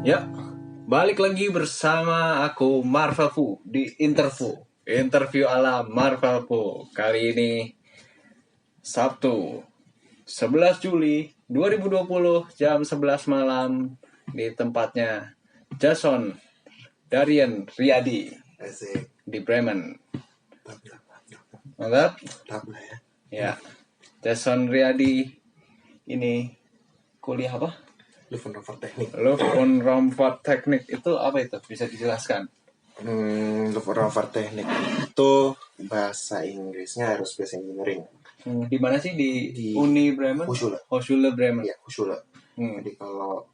Ya, balik lagi bersama aku Marvel Fu di interview ala Marvel Fu. Kali ini Sabtu 11 Juli 2020 jam 11 malam di tempatnya Jason Darian Riyadi di Bremen. Mantap? Ya, Jason Riyadi ini kuliah apa? Love on Ramford Teknik itu apa itu? Bisa dijelaskan? Love on Ramford Teknik itu bahasa Inggrisnya Aerospace Engineering. Di mana sih di Uni Bremen? Hochschule Bremen. Iya, Hochschule. Jadi kalau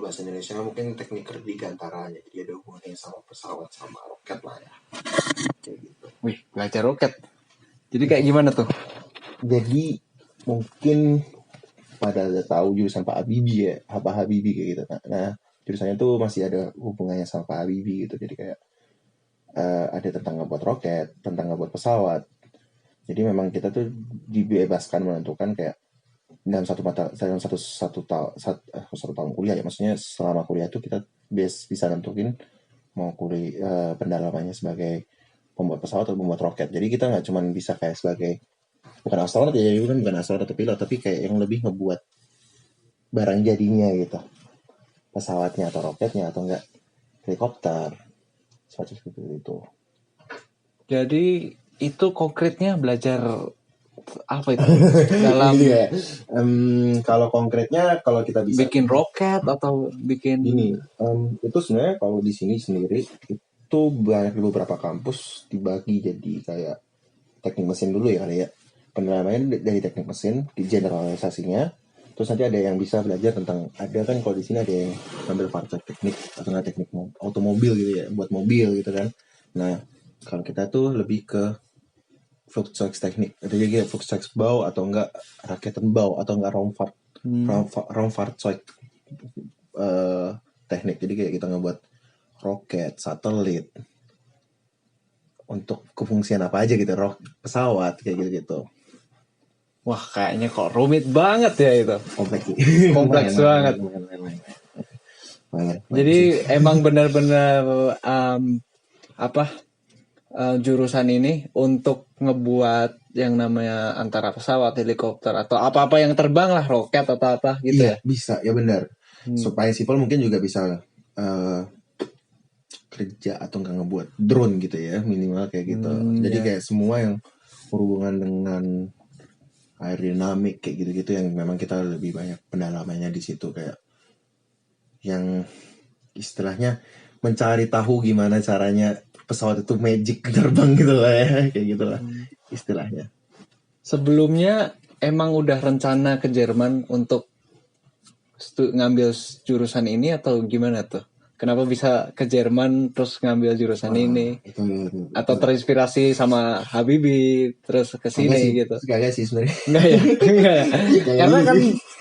bahasa Indonesia mungkin teknik dirgantara, jadi ada hubungannya sama pesawat sama roket lah ya. Kayak gitu. Wih, belajar roket. Jadi kayak gimana tuh? Jadi mungkin pada udah tahu jurusan Pak Habibie ya, Pak Habibie kayak gitu. Nah, jurusannya tuh masih ada hubungannya sama Pak Habibie gitu. Jadi kayak ada tentang ngebuat roket, tentang ngebuat pesawat. Jadi memang kita tuh dibebaskan menentukan kayak dalam satu tahun kuliah ya, maksudnya selama kuliah tuh kita bisa nentuin mau kuliah pendalamannya sebagai pembuat pesawat atau pembuat roket. Jadi kita nggak cuma bisa kayak sebagai bukan astronot ya, bukan astronot atau pilot, tapi kayak yang lebih ngebuat barang jadinya gitu, pesawatnya atau roketnya atau enggak helikopter seperti itu. Jadi itu konkretnya belajar apa itu? Dalam ya. Kalau konkretnya kalau kita bisa bikin roket atau bikin ini itu sebenarnya kalau di sini sendiri itu banyak di beberapa kampus dibagi jadi kayak teknik mesin dulu ya kali ya. Pendalamannya dari teknik mesin di generalisasinya. Terus nanti ada yang bisa belajar tentang, ada kan kalau di sini ada yang ngambil part teknik atau nggak teknik automobil gitu ya, buat mobil gitu kan. Nah, kalau kita tuh lebih ke Flugzeugtechnik, jadi kayak Flugzeugbau atau enggak Raketenbau atau enggak Raumfahrzeug teknik. Jadi kayak kita ngebuat roket, satelit untuk kefungsian apa aja gitu, pesawat kayak gitu-gitu. Wah, kayaknya kok rumit banget ya itu. Kompleks banget. Jadi emang benar-benar jurusan ini untuk ngebuat yang namanya antara pesawat, helikopter atau apa-apa yang terbang lah, roket atau apa gitu ya. Bisa, ya benar. Supaya simpel mungkin juga bisa kerja atau nggak ngebuat drone gitu ya, minimal kayak gitu. Jadi kayak semua yang berhubungan dengan aerodinamik kayak gitu-gitu yang memang kita lebih banyak pendalamannya di situ, kayak yang istilahnya mencari tahu gimana caranya pesawat itu magic terbang gitu lah ya, kayak gitulah istilahnya. Sebelumnya emang udah rencana ke Jerman untuk ngambil jurusan ini atau gimana tuh? Kenapa bisa ke Jerman terus ngambil jurusan ini? Itu. Atau terinspirasi sama Habibie terus ke sini gitu? Enggak sih sebenarnya. Enggak ya.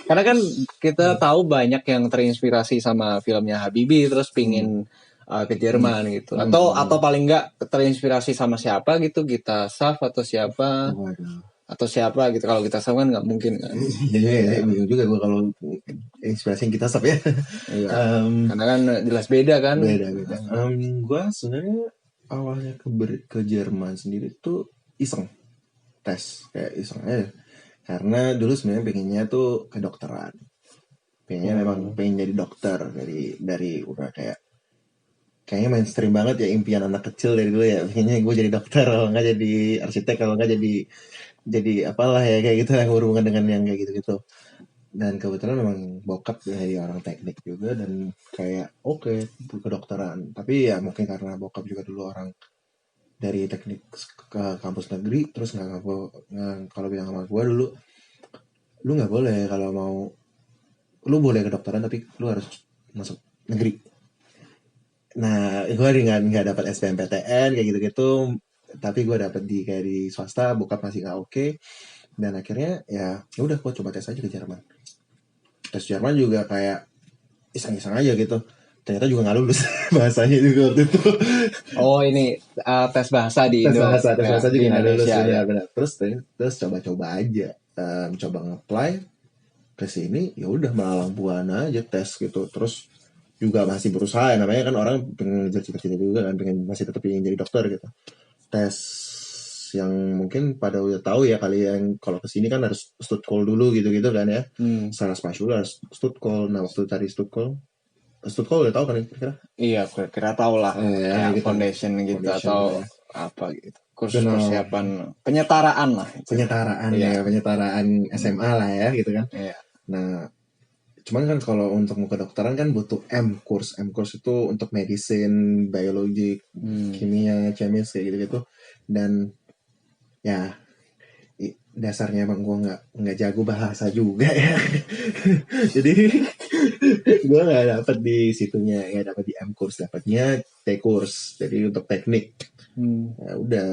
Karena kan kita tahu banyak yang terinspirasi sama filmnya Habibie terus pingin ke Jerman gitu. Atau paling enggak terinspirasi sama siapa gitu, Gita Saf atau siapa? Atau siapa gitu. Kalau kita sama kan nggak mungkin kan. Iya, bingung juga gue kalau inspirasi kita sab ya. Karena kan jelas beda kan. Beda. Gue sebenarnya awalnya ke Jerman sendiri tuh iseng tes, kayak iseng aja. Karena dulu sebenarnya pengennya tuh kedokteran. Memang pengen jadi dokter dari udah kayaknya mainstream banget ya, impian anak kecil dari dulu ya. Pengennya gue jadi dokter, kalau nggak jadi arsitek, kalau nggak jadi apalah ya kayak gitu yang berhubungan dengan yang kayak gitu-gitu. Dan kebetulan memang bokap dari orang teknik juga, dan kayak oke, kedokteran. Tapi ya mungkin karena bokap juga dulu orang dari teknik ke kampus negeri, terus kalau bilang sama gue dulu, lu nggak boleh, kalau mau lu boleh kedokteran tapi lu harus masuk negeri. Nah, gue nggak dapat SBMPTN kayak gitu-gitu, tapi gue dapet kayak di swasta, bokap masih nggak oke. Dan akhirnya ya udah gue coba tes aja ke Jerman. Tes Jerman juga kayak iseng-iseng aja gitu, ternyata juga nggak lulus bahasanya juga waktu itu. Oh, ini tes bahasa di Indo. Tes bahasa juga nggak lulus ya. Benar. Terus coba aja, coba nge-apply ke sini, ya udah melalang buana aja tes gitu. Terus juga masih berusaha, namanya kan orang pengen ngejar cita-cita juga kan, pengen masih tetap ingin jadi dokter gitu. Tes yang mungkin pada udah tahu ya kali yang kalau kesini kan harus stud call dulu gitu-gitu kan ya. Secara spasial harus stud call. Nah waktu tadi stud call udah tahu kan kira-kira? Iya, kira tahu lah. Ya, Kayak gitu. foundation gitu Foundation atau ya. apa gitu. Kursus Benar. persiapan penyetaraan lah. Penyetaraan Iya. ya, penyetaraan SMA lah ya gitu kan. Iya. Nah, cuman kan kalau untuk mau kedokteran kan butuh M-Course. M-Course itu untuk medicine, biologi, kimia, chemis kayak gitu-gitu. Dan ya dasarnya emang gue nggak jago bahasa juga ya. Jadi gue nggak dapet di situnya, nggak dapet di M-Course, dapetnya T-Course. Jadi untuk teknik. Ya udah,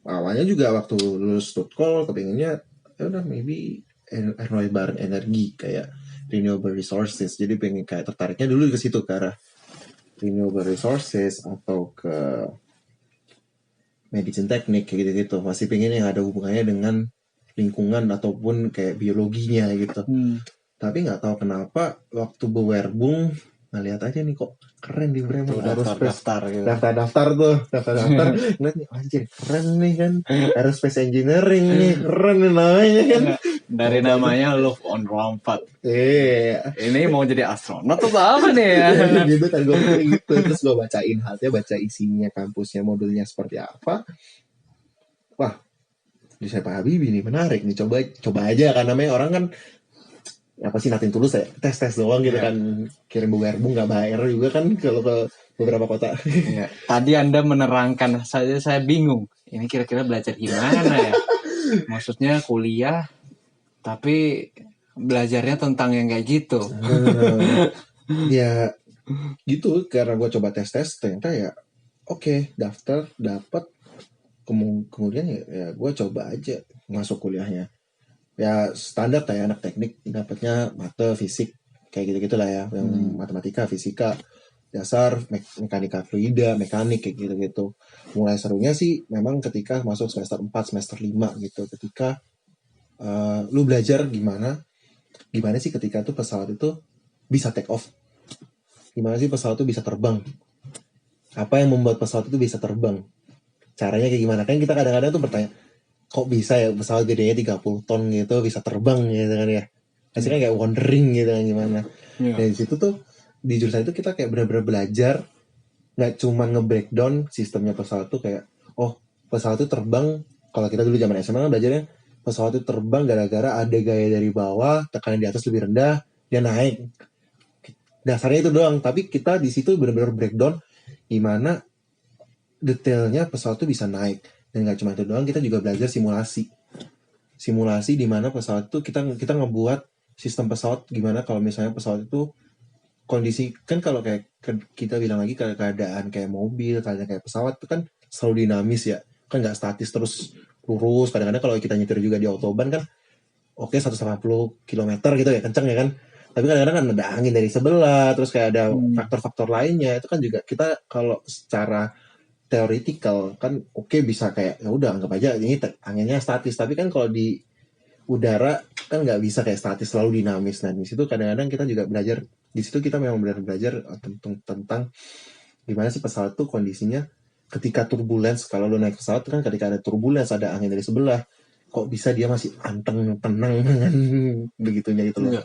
awalnya juga waktu lulus Stuttgart kepinginnya ya udah maybe erneuerbare energi kayak renewable resources. Jadi pengen kayak tertariknya dulu ke situ, ke arah renewable resources atau ke medicine teknik kayak gitu-gitu. Masih pengen yang ada hubungannya dengan lingkungan ataupun kayak biologinya gitu. Tapi nggak tahu kenapa waktu bewerbung ngeliat aja nih kok keren di Bremen, daftar gitu. daftar ngeliat nih anjir keren nih kan, aerospace engineering nih keren nih namanya kan. Dari namanya Love on Rampart. Iya. Ini mau jadi astronot atau apa nih ya? Gitu kan gue mikir gitu. Terus gue bacain halnya, baca isinya, kampusnya, modulnya seperti apa. Wah, di Pak Habibie nih menarik nih, coba aja kan, namanya orang kan apa sih nating tulus ya, tes doang gitu kan, kirim bewerbung nggak bayar juga kan kalau ke beberapa kota. Tadi Anda menerangkan saja saya bingung, ini kira-kira belajar gimana ya? Maksudnya kuliah tapi belajarnya tentang yang kayak gitu. Ya gitu, karena gue coba tes ternyata ya oke, daftar dapat, kemudian ya gue coba aja masuk kuliahnya. Ya standar ya, anak teknik dapatnya mata, fisik kayak gitu-gitu lah ya, yang matematika, fisika dasar, mekanika fluida, mekanik kayak gitu-gitu. Mulai serunya sih memang ketika masuk semester 4, semester 5 gitu, ketika lu belajar gimana sih ketika tuh pesawat itu bisa take off, gimana sih pesawat itu bisa terbang, apa yang membuat pesawat itu bisa terbang, caranya kayak gimana. Kan kita kadang-kadang tuh bertanya, kok bisa ya pesawat gedenya 30 ton gitu bisa terbang gitu kan ya. Hasilnya kayak wondering gitu kan gimana. Dari situ tuh di jurusan itu kita kayak benar-benar belajar, nggak cuma nge-breakdown sistemnya pesawat tuh kayak, oh pesawat itu terbang, kalau kita dulu zaman SMA kan belajarnya pesawat itu terbang gara-gara ada gaya dari bawah, tekanan di atas lebih rendah, dia naik. Dasarnya itu doang, tapi kita di situ benar-benar breakdown gimana detailnya pesawat itu bisa naik. Dan nggak cuma itu doang, kita juga belajar simulasi di mana pesawat itu kita ngebuat sistem pesawat gimana kalau misalnya pesawat itu kondisi, kan kalau kayak kita bilang lagi keadaan kayak mobil, keadaan kayak pesawat itu kan selalu dinamis ya, kan nggak statis terus lurus. Kadang-kadang kalau kita nyetir juga di autobahn kan oke 180 km gitu ya kenceng ya kan, tapi kadang-kadang kan ada angin dari sebelah, terus kayak ada faktor-faktor lainnya, itu kan juga kita kalau secara theoretical kan oke, bisa kayak ya udah anggap aja ini anginnya statis, tapi kan kalau di udara kan nggak bisa kayak statis, selalu dinamis. Nah di situ kadang-kadang kita juga belajar, di situ kita memang benar belajar tentang gimana sih pesawat tuh kondisinya ketika turbulence. Kalau lo naik pesawat kan ketika ada turbulence, ada angin dari sebelah, kok bisa dia masih anteng tenang dengan begitunya gitu loh.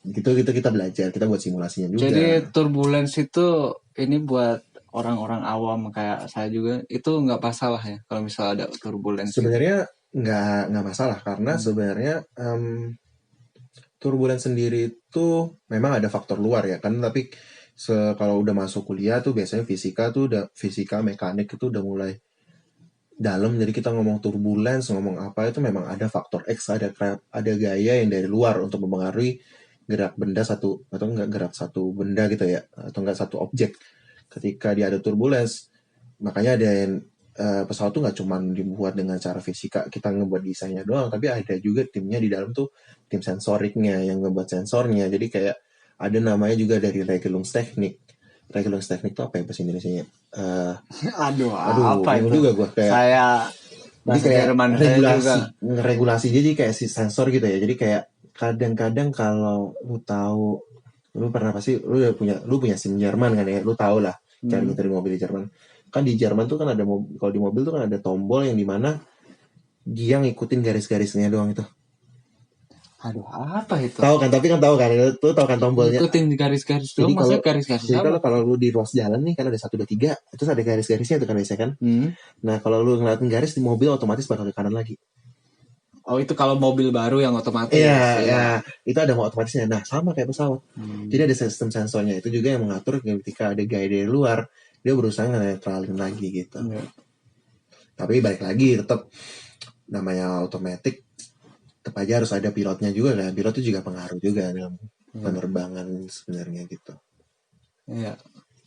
Gitu kita belajar, kita buat simulasinya juga. Jadi turbulence itu ini buat orang-orang awam kayak saya juga itu nggak masalah ya kalau misalnya ada turbulence. Sebenarnya nggak masalah, karena sebenarnya turbulence sendiri itu memang ada faktor luar ya kan, tapi kalau udah masuk kuliah tuh biasanya fisika mekanik itu udah mulai dalam, jadi kita ngomong turbulence, ngomong apa itu memang ada faktor X, ada gaya yang dari luar untuk mempengaruhi gerak benda satu, atau enggak gerak satu benda gitu ya, atau enggak satu objek ketika dia ada turbulence. Makanya ada yang pesawat tuh nggak cuma dibuat dengan cara fisika, kita ngebuat desainnya doang, tapi ada juga timnya di dalam tuh, tim sensoriknya yang ngebuat sensornya. Jadi kayak ada namanya juga dari Regelungstechnik. Regelungstechnik itu apa ya bahasa Indonesianya? Aduh, apa itu? juga gue kayak saya kayak regulasi, jadi kayak si sensor gitu ya. Jadi kayak kadang-kadang kalau lu tahu Lu pernah pasti lu punya SIM Jerman kan ya, lu tau lah cara ngiturin mobil di Jerman. Kan di Jerman tuh kan ada kalau di mobil tuh kan ada tombol yang dimana dia ngikutin garis-garisnya doang itu. Aduh, apa itu? Tahu kan, tapi kan tahu kan, lu tahu kan tombolnya. Ikutin garis-garis Jadi dong, maksudnya kalau garis-garis jadi apa? kalau lu di ruas jalan nih kan ada 1 2 3, terus ada garis-garisnya itu kan biasanya kan. Nah, kalau lu ngeliatin garis di mobil otomatis bakal ke kanan lagi. Oh, itu kalau mobil baru yang otomatis. Iya, ya, itu ada mau otomatisnya. Nah, sama kayak pesawat. Jadi ada sistem sensornya itu juga yang mengatur ketika ada gaya dari luar, dia berusaha nge-neutralin lagi gitu. Tapi balik lagi tetap namanya automatic, tetap aja harus ada pilotnya juga kan. Pilot itu juga pengaruh juga dalam penerbangan sebenarnya gitu. Iya.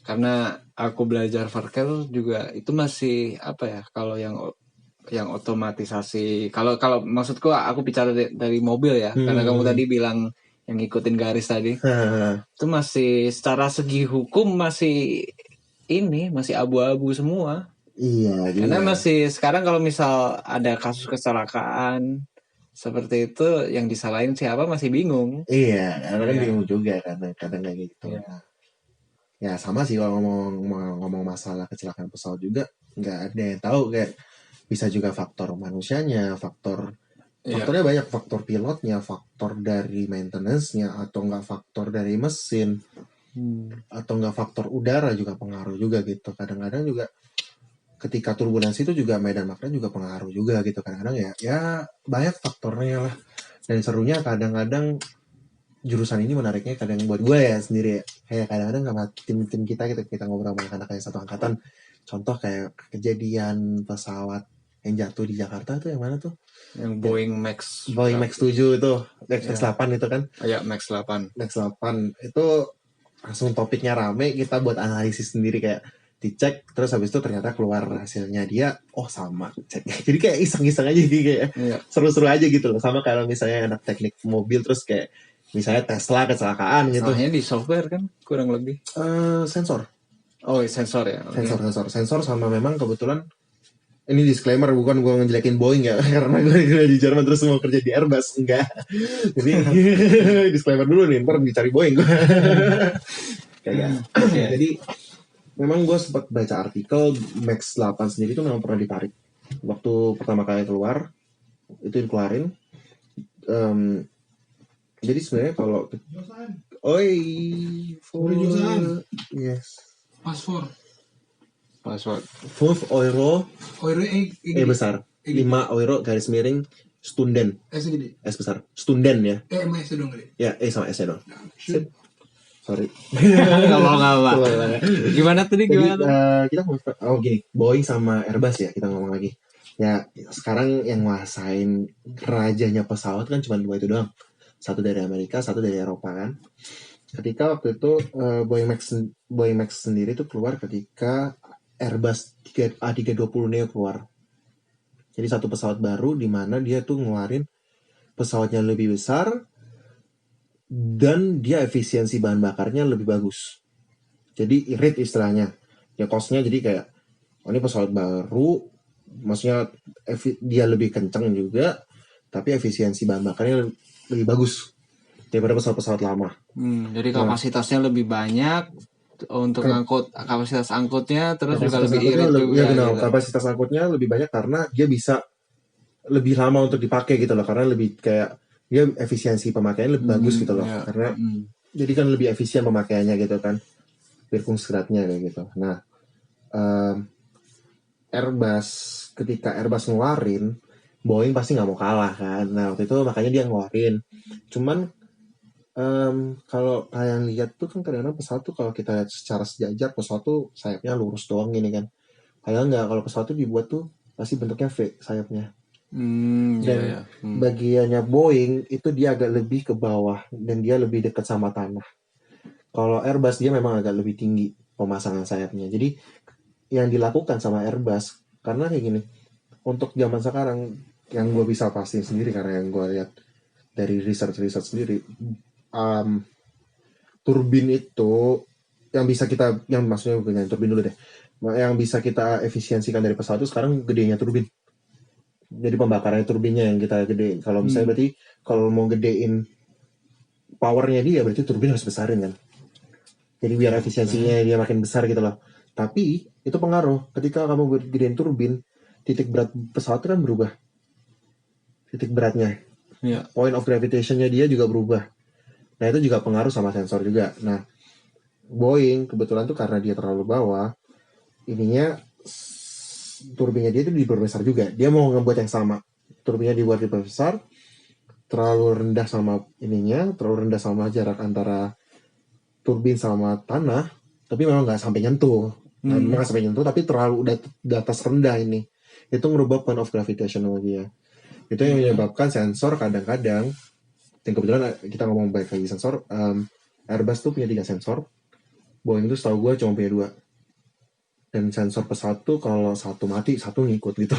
Karena aku belajar Verkel juga itu masih apa ya, kalau yang otomatisasi, kalau maksudku aku bicara dari mobil ya, karena kamu tadi bilang yang ngikutin garis tadi, itu masih secara segi hukum masih abu-abu semua. Iya juga. Karena masih sekarang kalau misal ada kasus kecelakaan seperti itu, yang disalahin siapa masih bingung. Iya, karena kan bingung juga kadang kayak gitu. Ya sama sih kalau ngomong masalah kecelakaan pesawat juga nggak ada yang tahu, kayak bisa juga faktor manusianya, faktornya banyak, faktor pilotnya, faktor dari maintenance-nya, atau nggak faktor dari mesin, atau nggak faktor udara juga pengaruh juga gitu. Kadang-kadang juga ketika turbulensi itu juga medan magnet juga pengaruh juga gitu. Kadang-kadang ya banyak faktornya lah. Dan serunya kadang-kadang jurusan ini menariknya kadang buat gue ya sendiri ya. Kayak kadang-kadang sama tim-tim kita ngobrol sama anak-anak yang satu angkatan. Contoh kayak kejadian pesawat yang jatuh di Jakarta tuh yang mana tuh? Yang Boeing Max 7 itu, Max 8 itu kan? Ya, Max 8. Max 8 itu langsung topiknya rame, kita buat analisis sendiri, kayak dicek, terus habis itu ternyata keluar hasilnya dia, sama, cek. Jadi kayak iseng-iseng aja, jadi kayak seru-seru aja gitu loh. Sama kalau misalnya anak teknik mobil, terus kayak misalnya Tesla kecelakaan gitu. Salahnya di software kan kurang lebih. Sensor. Oh, sensor ya. Sensor sama memang kebetulan ini disclaimer, bukan gue ngejelekin Boeing ya, karena gue di Jerman terus mau kerja di Airbus, enggak. Jadi disclaimer dulu nih, ntar dicari Boeing gue. Jadi memang gue sempat baca artikel Max 8 sendiri itu memang pernah ditarik waktu pertama kali keluar, itu dikeluarin. Jadi sebenarnya kalau yes, password 5 euro besar, 5 euro garis miring Stunden, S besar, Stunden ya. Ya, sama S dong. Sorry. Nggak. Gimana tadi? Kita gini, Boeing sama Airbus ya, kita ngomong lagi. Ya, sekarang yang nguasain rajanya pesawat kan cuma 2 itu doang. Satu dari Amerika, satu dari Eropa kan. Ketika waktu itu Boeing Max sendiri tuh keluar ketika Airbus A320 Neo keluar. Jadi satu pesawat baru di mana dia tuh ngeluarin pesawatnya lebih besar dan dia efisiensi bahan bakarnya lebih bagus. Jadi irit istilahnya. Ya costnya jadi kayak ini pesawat baru, maksudnya dia lebih kencang juga, tapi efisiensi bahan bakarnya lebih bagus daripada pesawat-pesawat lama. Jadi kapasitasnya lebih banyak untuk kapasitas angkutnya, terus juga lebih irit juga. Gitu. Kapasitas angkutnya lebih banyak karena dia bisa lebih lama untuk dipakai gitu loh, karena lebih kayak dia efisiensi pemakaiannya lebih bagus gitu loh, karena jadi kan lebih efisien pemakaiannya gitu kan, Wirkungsgrad-nya kayak gitu. Nah, Airbus, ketika Airbus ngeluarin, Boeing pasti nggak mau kalah kan. Nah waktu itu makanya dia ngeluarin. Cuman kalau kalian lihat tuh kan kadang-kadang pesawat tuh kalau kita lihat secara sejajar, pesawat tuh sayapnya lurus doang gini kan. Padahal nggak, kalau pesawat tuh dibuat tuh pasti bentuknya V sayapnya. Dan bagiannya Boeing itu dia agak lebih ke bawah dan dia lebih dekat sama tanah. Kalau Airbus dia memang agak lebih tinggi pemasangan sayapnya. Jadi yang dilakukan sama Airbus, karena kayak gini, untuk zaman sekarang yang gue bisa pastiin sendiri karena yang gue lihat dari research sendiri, turbin itu yang bisa kita, yang maksudnya bukan turbin dulu deh, yang bisa kita efisiensikan dari pesawat itu sekarang gedenya turbin. Jadi pembakarannya turbinnya yang kita gedein. Kalau misalnya berarti kalau mau gedein powernya dia, berarti turbin harus besarin kan. Jadi biar efisiensinya dia makin besar gitu loh. Tapi itu pengaruh. Ketika kamu gedein turbin, titik berat pesawat itu kan berubah. Titik beratnya. Iya. Point of gravitation-nya dia juga berubah. Nah itu juga pengaruh sama sensor juga. Nah Boeing kebetulan tuh karena dia terlalu bawah, ininya turbinnya dia itu diperbesar juga. Dia mau ngebuat yang sama. Turbinnya dibuat diperbesar, terlalu rendah sama ininya, terlalu rendah sama jarak antara turbin sama tanah, tapi memang nggak sampai nyentuh. Memang nggak sampai nyentuh, tapi terlalu udah di atas rendah ini. Itu ngerubah point of gravitation sama dia. Itu yang menyebabkan sensor kadang-kadang, dan kebetulan kita ngomong baik lagi sensor, Airbus tuh punya 3 sensor, Boeing itu setahu gue cuma punya 2. Dan sensor pesawat tuh kalau satu mati, satu ngikut gitu.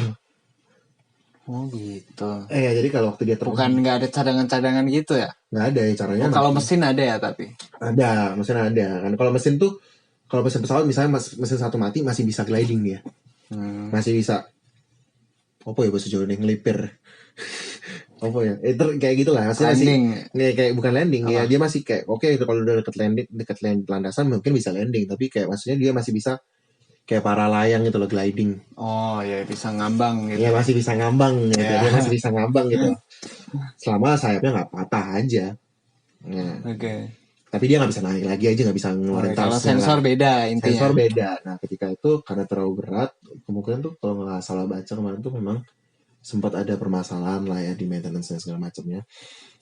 Oh gitu. Jadi kalau waktu dia Bukan nggak ada cadangan-cadangan gitu ya? Nggak ada ya caranya. Kalau mesin ada ya tapi? Ada, mesin ada. Kan kalau mesin tuh, kalau mesin pesawat misalnya mesin satu mati masih bisa gliding dia. Masih bisa. Apa ya bahasa Jawa nih, ngelipir. Apa ya? Itu kayak gitulah. Maksudnya Landing. Masih kayak bukan landing ya. Dia masih kayak itu kalau udah deket landasan mungkin bisa landing, tapi kayak maksudnya dia masih bisa kayak para layang gitu loh, gliding. Oh ya, bisa ngambang gitu. Ya masih bisa ngambang gitu. Ya. Dia masih bisa ngambang gitu. Selama sayapnya nggak patah aja. Oke. Tapi dia nggak bisa naik lagi aja, nggak bisa ngeluarin Kalau sensor beda intinya. Sensor beda. Nah ketika itu karena terlalu berat, kemungkinan tuh kalau nggak salah baca kemarin tuh memang sempat ada permasalahan lah ya di maintenance dan segala macamnya.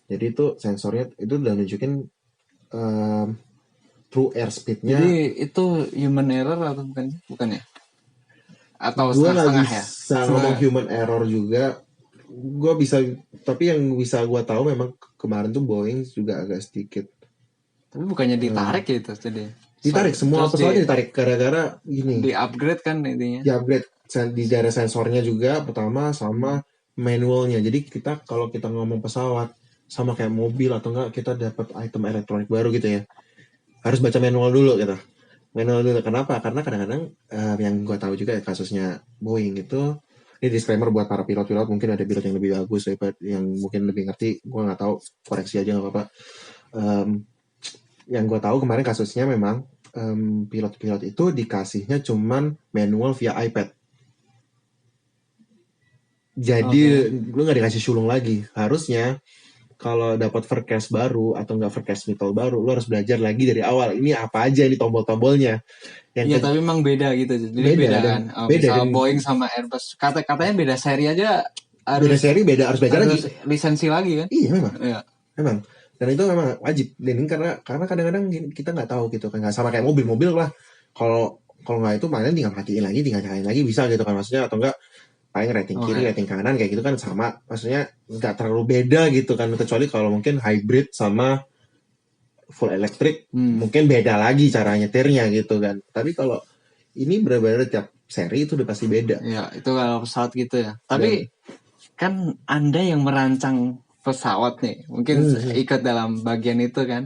Jadi itu sensornya itu udah nunjukin true airspeed-nya. Jadi itu human error atau bukan? Bukan ya? Atau gue nggak setengah ya? bisa ngomong human error juga. Gue bisa, tapi yang bisa gue tahu memang kemarin tuh Boeing juga agak sedikit. Tapi bukannya ditarik gitu jadi? Ditarik, semua pesawatnya ditarik gara-gara gini. Di upgrade kan intinya? Di upgrade di daerah sensornya juga pertama sama manualnya. Jadi kita kalau kita ngomong pesawat sama kayak mobil atau enggak kita dapat item elektronik baru gitu ya, harus baca manual dulu gitu. Manual dulu. Kenapa? Karena kadang-kadang yang gue tahu juga kasusnya Boeing itu, ini disclaimer buat para pilot-pilot, mungkin ada pilot yang lebih bagus daripada yang mungkin lebih ngerti, gue nggak tahu, koreksi aja nggak apa-apa. Yang gue tahu kemarin kasusnya memang pilot-pilot itu dikasihnya cuman manual via iPad. Jadi lu nggak dikasih sulung lagi. Harusnya kalau dapat forecast baru atau nggak forecast metal baru, lu harus belajar lagi dari awal. Ini apa aja ini tombol-tombolnya. Iya, tapi memang beda gitu. Jadi beda kan. Misal Boeing sama Airbus, katanya beda seri aja. Beda seri beda, harus belajar lagi. Lisensi lagi kan? Iya memang. Iya. Memang. Dan itu memang wajib. Dan karena kadang-kadang kita nggak tahu gitu kan, nggak sama kayak mobil lah. Kalau nggak itu malah tinggal matiin lagi, tinggal nyalain lagi bisa gitu kan, maksudnya, atau enggak paling rating kiri, rating kanan kayak gitu kan sama, maksudnya nggak terlalu beda gitu kan, kecuali kalau mungkin hybrid sama full electric mungkin beda lagi cara nyetirnya gitu kan. Tapi kalau ini benar-benar tiap seri itu udah pasti beda. Ya itu kalau pesawat gitu ya. Tapi kan Anda yang merancang pesawat nih, mungkin ikut dalam bagian itu kan.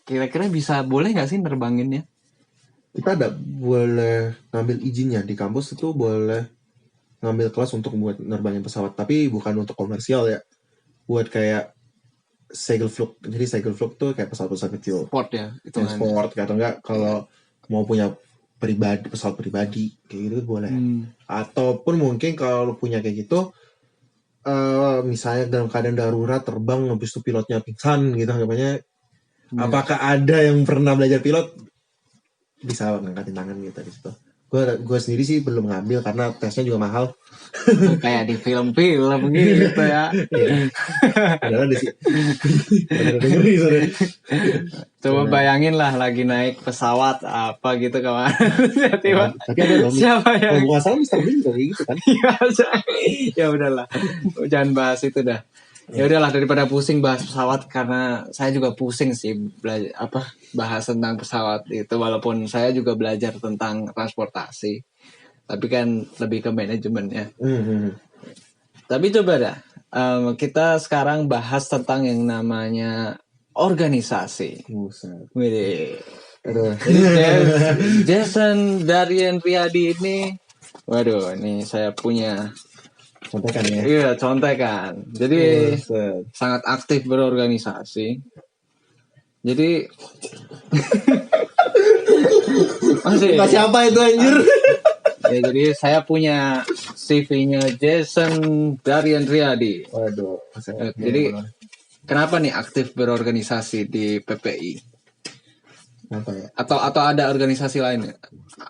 Kira-kira boleh nggak sih nerbanginnya? Kita ada boleh ngambil izinnya di kampus, itu boleh ngambil kelas untuk buat nerbangin pesawat, tapi bukan untuk komersial ya, buat kayak Segelflug. Jadi Segelflug tuh kayak pesawat-pesawat kecil, sport ya, itu kan sport atau enggak kalau mau punya pesawat pribadi kayak gitu boleh. Ataupun mungkin kalau punya kayak gitu, misalnya dalam keadaan darurat terbang habis itu pilotnya pingsan gitu anggapannya, apakah ada yang pernah belajar pilot bisa ngangkatin tangan gitu di situ. Gue sendiri sih belum ngambil karena tesnya juga mahal. Kayak di film-film gitu ya. Padahal di sini. Coba bayangin lah lagi naik pesawat apa gitu kemarin. Tiba-tiba. Tapi ada dong. Siapa ya? Kalau nggak salah Mr. Bean kayak gitu kan. Ya udahlah. Jangan bahas itu dah. Ya udahlah, daripada pusing bahas pesawat, karena saya juga pusing sih bahas tentang pesawat itu, walaupun saya juga belajar tentang transportasi, tapi kan lebih ke manajemen ya. Tapi coba dah kita sekarang bahas tentang yang namanya organisasi. Jadi Jason Darian Riyadi ini, waduh, ini saya punya contekan ya. Iya, contekan. Jadi sangat aktif berorganisasi. Jadi masih Masih apa itu anjir? ya, jadi saya punya CV-nya Jason Darian Riyadi. Waduh, Jadi kenapa nih aktif berorganisasi di PPI? apa ya? Atau ada organisasi lain?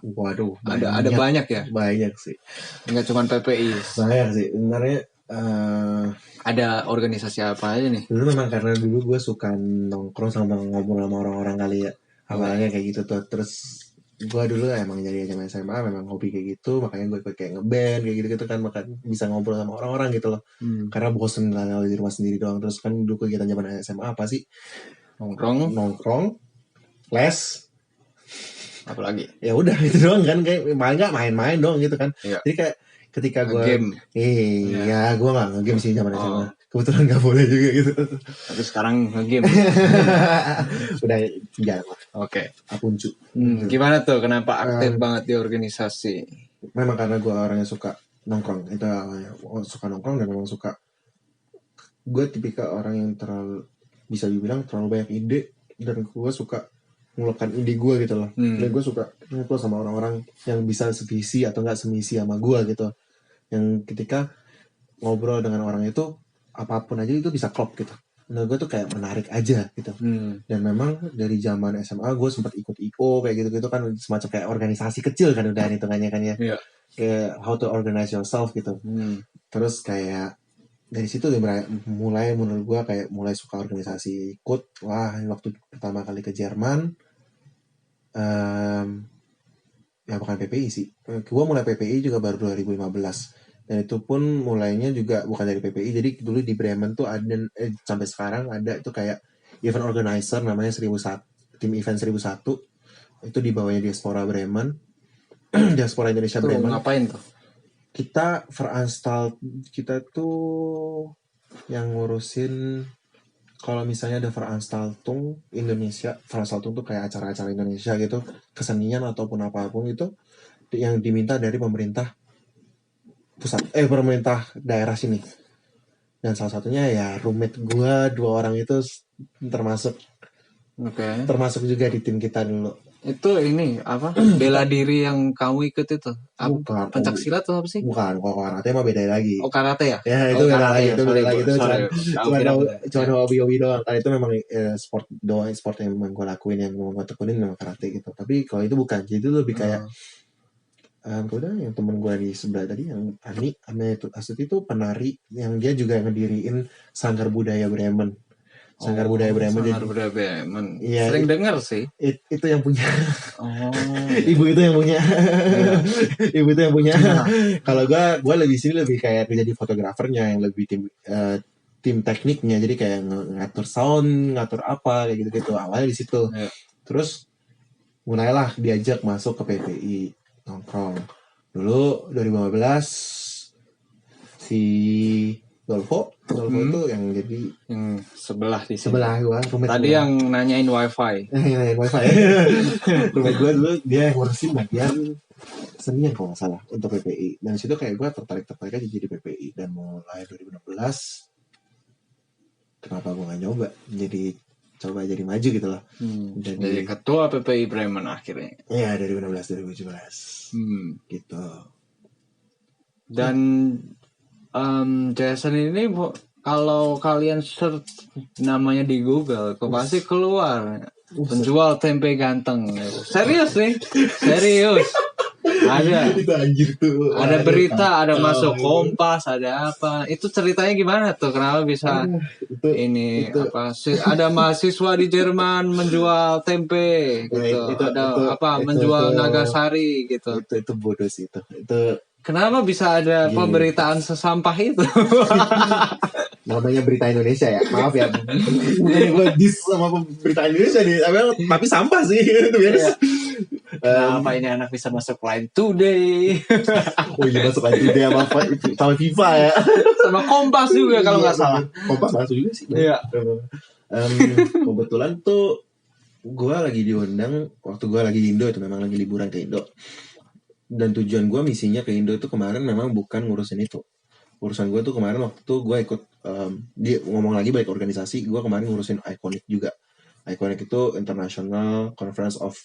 Waduh, Ada banyak ya? Banyak sih. Enggak cuma PPI. Banyak sih. Sebenarnya Ada organisasi apa aja nih? dulu memang karena dulu gue suka nongkrong sama ngobrol sama orang-orang kali ya. Awalnya kayak gitu tuh. Terus gue dulu emang jadi zaman SMA memang hobi kayak gitu, makanya gue kayak ngeband kayak gitu kan, maka bisa ngobrol sama orang-orang gitu loh. Karena bosen lah di rumah sendiri doang. Terus kan dulu kegiatan zaman SMA apa sih? Nongkrong, les, apalagi? ya udah itu doang kan, kayak nggak main-main doang gitu kan. Iya. Jadi kayak ketika gue Game. Iya, gue nggak ngegame sih zaman SMA. Kebetulan nggak boleh juga gitu. Tapi sekarang ngegame. Udah jarang lah. Oke. Apuncu. Gimana tuh? Kenapa aktif banget di organisasi? Memang karena gue orangnya suka nongkrong. Itu awalnya. Suka nongkrong dan memang suka. Gue tipikal orang yang bisa dibilang terlalu banyak ide, dan gue suka mengeluarkan ide gue gitu loh. Dan gue suka ngobrol sama orang-orang yang bisa sevisi atau nggak semisi sama gue gitu. Yang ketika ngobrol dengan orang itu, apapun aja itu bisa klop gitu. Nah gue tuh kayak menarik aja gitu. Dan memang dari zaman SMA gue sempat ikut IO kayak gitu-gitu kan, semacam kayak organisasi kecil kan udah hitungannya kan ya. Kayak how to organize yourself gitu. Terus kayak dari situ mulai menurut gue kayak mulai suka organisasi, ikut. Wah, waktu pertama kali ke Jerman, ya bukan PPI sih. Gue mulai PPI juga baru 2015. Dan itu pun mulainya juga bukan dari PPI. Jadi dulu di Bremen tuh ada, sampai sekarang ada itu kayak event organizer namanya 1001, tim event 1001. Itu di bawahnya Diaspora Bremen. Diaspora Indonesia Tuh, Bremen. ngapain tuh? Kita kita tuh yang ngurusin, kalau misalnya ada Veranstaltung Indonesia, Veranstaltung tuh kayak acara-acara Indonesia gitu, kesenian ataupun apapun itu yang diminta dari pemerintah pusat, pemerintah daerah sini. Dan salah satunya ya roommate gue, 2 orang itu termasuk juga di tim kita dulu. Itu ini apa? Bela diri yang kamu ikut itu? Bukan. Pencaksilat atau apa sih? Bukan, kok karate mah beda lagi. Oh, karate ya? Ya itu beda lagi, itu beda lagi. Itu cuma hobi doang. Karena itu memang sport doang, sport yang memang gue lakuin, yang memang gue tekunin memang karate gitu. Tapi kalau itu bukan, jadi itu lebih kayak udah yang temen gue di sebelah tadi yang Ani Asut itu penari yang dia juga ngediriin Sanggar Budaya Bremen. Sanggar Budaya Bremen. Iya, sering dengar sih. Itu yang punya. Ibu itu yang punya. Ibu itu yang punya. Kalau gue lebih kayak jadi fotografernya, yang lebih tim tekniknya. Jadi kayak ngatur sound, ngatur apa kayak gitu-gitu. Awalnya di situ. Terus mulailah diajak masuk ke PPI. Nongkrong dulu 2015 si Dolfo itu yang jadi sebelah gua. Tadi yang nanyain wifi. Roommate gua dulu dia yang ngurusin bagian senian kalau nggak salah untuk PPI. Dan situ kayak gua tertarik aja jadi PPI. Dan mulai 2016 kenapa gua nggak nyoba coba jadi maju gitu loh. Jadi ketua PPI Bremen akhirnya. Iya, dari 2016 2017. Gitu. Dan Jason ini kalau kalian search namanya di Google, pasti keluar penjual tempe ganteng. Serius nih, serius. Ada. Itu anjir tuh. Ada berita, ada masuk Kompas, ada apa? Itu ceritanya gimana tuh? Kenapa bisa ada mahasiswa di Jerman menjual tempe gitu. Menjual Nagasari gitu. Itu bodoh sih itu. Itu kenapa bisa ada pemberitaan sesampah itu? Namanya berita Indonesia ya, maaf ya. Gue dis sama berita Indonesia nih, tapi sampah sih itu biasa. Kenapa ini anak bisa masuk Line Today? Oh iya, masuk Line Today sama FIFA ya, sama Kompas juga kalau nggak salah. Kompas masuk juga sih. Iya. Kebetulan tuh gue lagi diundang waktu gue lagi di Indo, itu memang lagi liburan ke Indo. Dan tujuan gue misinya ke Indo itu kemarin memang bukan ngurusin itu. Urusan gue tuh kemarin waktu gue ikut dia ngomong lagi balik organisasi, gue kemarin ngurusin Iconic juga. ICONIC itu International Conference of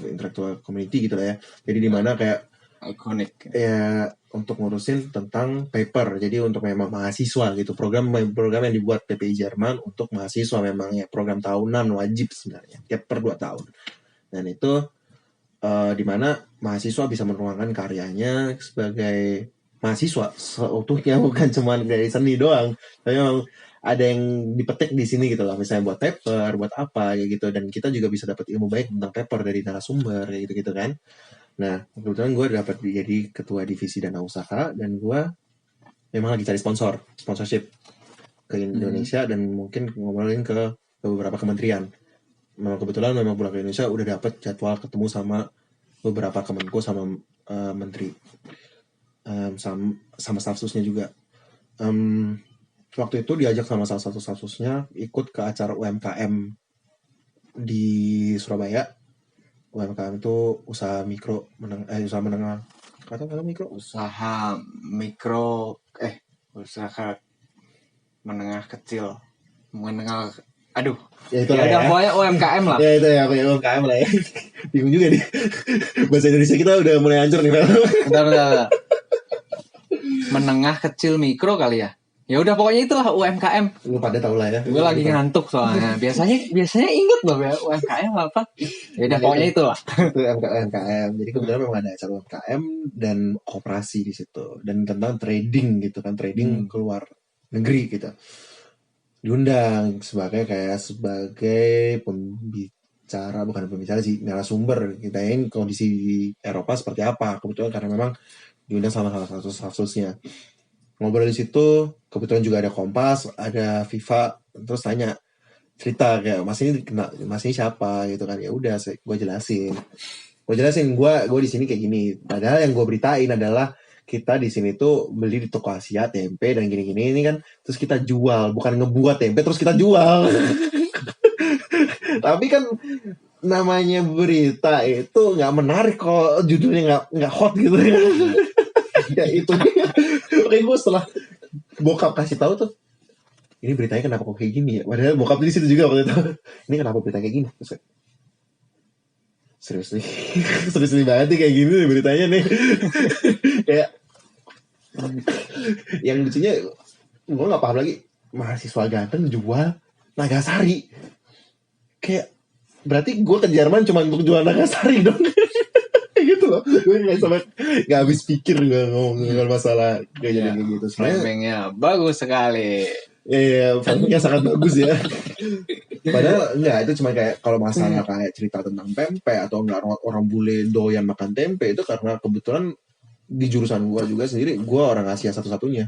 Intellectual Community gitu lah ya. Jadi di mana kayak ICONIC ya untuk ngurusin tentang paper. Jadi untuk memang mahasiswa gitu. Program yang dibuat PPI Jerman untuk mahasiswa memang ya, program tahunan wajib sebenarnya tiap per 2 tahun. Dan itu di mana mahasiswa bisa menuangkan karyanya sebagai mahasiswa seutuhnya, bukan cuma dari seni doang. Tapi memang ada yang dipetik di sini gitu loh, misalnya buat paper, buat apa kayak gitu, dan kita juga bisa dapat ilmu baik tentang paper dari narasumber kayak gitu kan. Nah kebetulan gue dapat jadi ketua divisi dana usaha, dan gue memang lagi cari sponsorship ke Indonesia dan mungkin ngobrolin ke beberapa kementerian. Memang kebetulan memang pulang ke Indonesia udah dapat jadwal ketemu sama beberapa kemenko sama menteri, sama staff susnya juga. Waktu itu diajak sama salah satu staff susnya ikut ke acara UMKM di Surabaya. UMKM itu usaha mikro usaha menengah, kata mikro, usaha mikro usaha menengah kecil, menengah, aduh ya itu ya, pokoknya UMKM lah. Ya itu ya, pokoknya UMKM lah ya. Bingung juga nih, bahasa Indonesia kita udah mulai hancur nih. Bentar. Menengah kecil mikro kali ya. Ya udah pokoknya itulah UMKM. Lu pada tahu lah ya. Gue lagi ngantuk soalnya. Biasanya inget loh ya UMKM apa. Ya udah pokoknya itulah. Itu UMKM. Jadi kebetulan memang ada acara UMKM dan koperasi di situ, dan tentang trading gitu kan, trading keluar negeri gitu. Diundang sebagai pembicara, bukan pembicara sih, narasumber kita yang kondisi di Eropa seperti apa. Kebetulan karena memang diundang sama salah satu staff-susnya. Ngobrol di situ, kebetulan juga ada Kompas, ada FIFA, terus tanya cerita kayak mas ini siapa gitu kan. Ya udah gue jelasin gue di sini kayak gini, padahal yang gue beritain adalah kita di sini tuh beli di toko Asia tempe dan gini-gini ini kan, terus kita jual, bukan ngebuat tempe terus kita jual. Tapi kan namanya berita itu nggak menarik kalau judulnya nggak hot gitu ya. Ya itu kayak gue setelah bokap kasih tahu tuh, ini beritanya kenapa kok kayak gini ya, padahal bokap di situ juga waktu itu. Ini kenapa berita kayak gini, terus serius nih banget nih kayak gini nih beritanya nih. Kayak yang lucunya gue nggak paham lagi, mahasiswa ganteng jual Nagasari. Kayak berarti gue ke Jerman cuma untuk jual Nagasari dong. Gitu loh, gue nggak habis pikir gue ngomong masalah kayak gitu. Framingnya bagus sekali. Iya, framingnya sangat bagus ya. Padahal enggak, itu cuma kayak kalau masalah kayak cerita tentang pempek atau enggak orang bule doyan makan tempe, itu karena kebetulan di jurusan gue juga sendiri, gue orang Asia satu-satunya,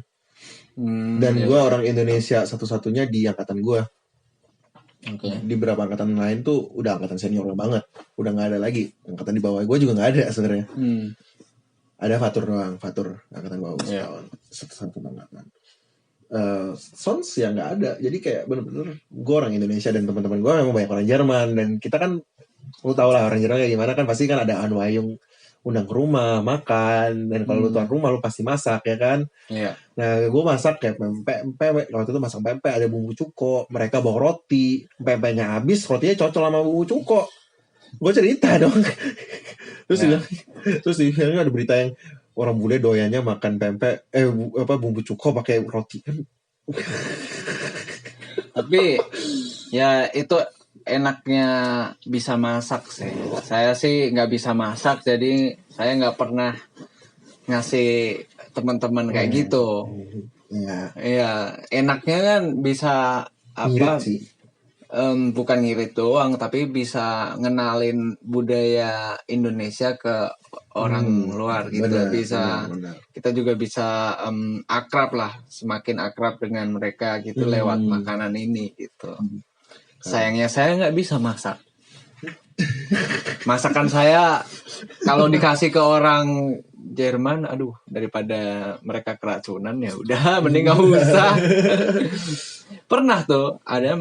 dan gue orang Indonesia satu-satunya di angkatan gue. Di beberapa angkatan lain tuh udah angkatan senior banget, udah nggak ada lagi. Angkatan di bawah gue juga nggak ada sebenarnya. Ada Fatur doang, angkatan bawah satu angkatan. Sons ya nggak ada. Jadi kayak bener-bener gue orang Indonesia dan teman-teman gue memang banyak orang Jerman, dan kita kan lu tau lah orang Jerman kayak gimana kan, pasti kan ada anwayung undang ke rumah makan, dan kalau lu tuan rumah lu pasti masak ya kan. Nah gue masak kayak pempek waktu itu, masak pempek ada bumbu cuko, mereka bawa roti, pempeknya habis, rotinya cocok sama bumbu cuko. Gue cerita dong. Terus ada berita yang orang bule doyannya makan pempek bumbu cuko pakai roti kan. Tapi ya itu enaknya bisa masak sih. Saya sih nggak bisa masak, jadi saya nggak pernah ngasih teman-teman kayak gitu. Iya, enaknya kan bisa apa? Bukan ngirit doang, tapi bisa ngenalin budaya Indonesia ke orang luar gitu. Benar. Kita juga bisa akrab lah, semakin akrab dengan mereka gitu lewat makanan ini gitu. Sayangnya saya nggak bisa masak. Masakan saya kalau dikasih ke orang Jerman, aduh, daripada mereka keracunan ya udah mending nggak usah. Pernah tuh ada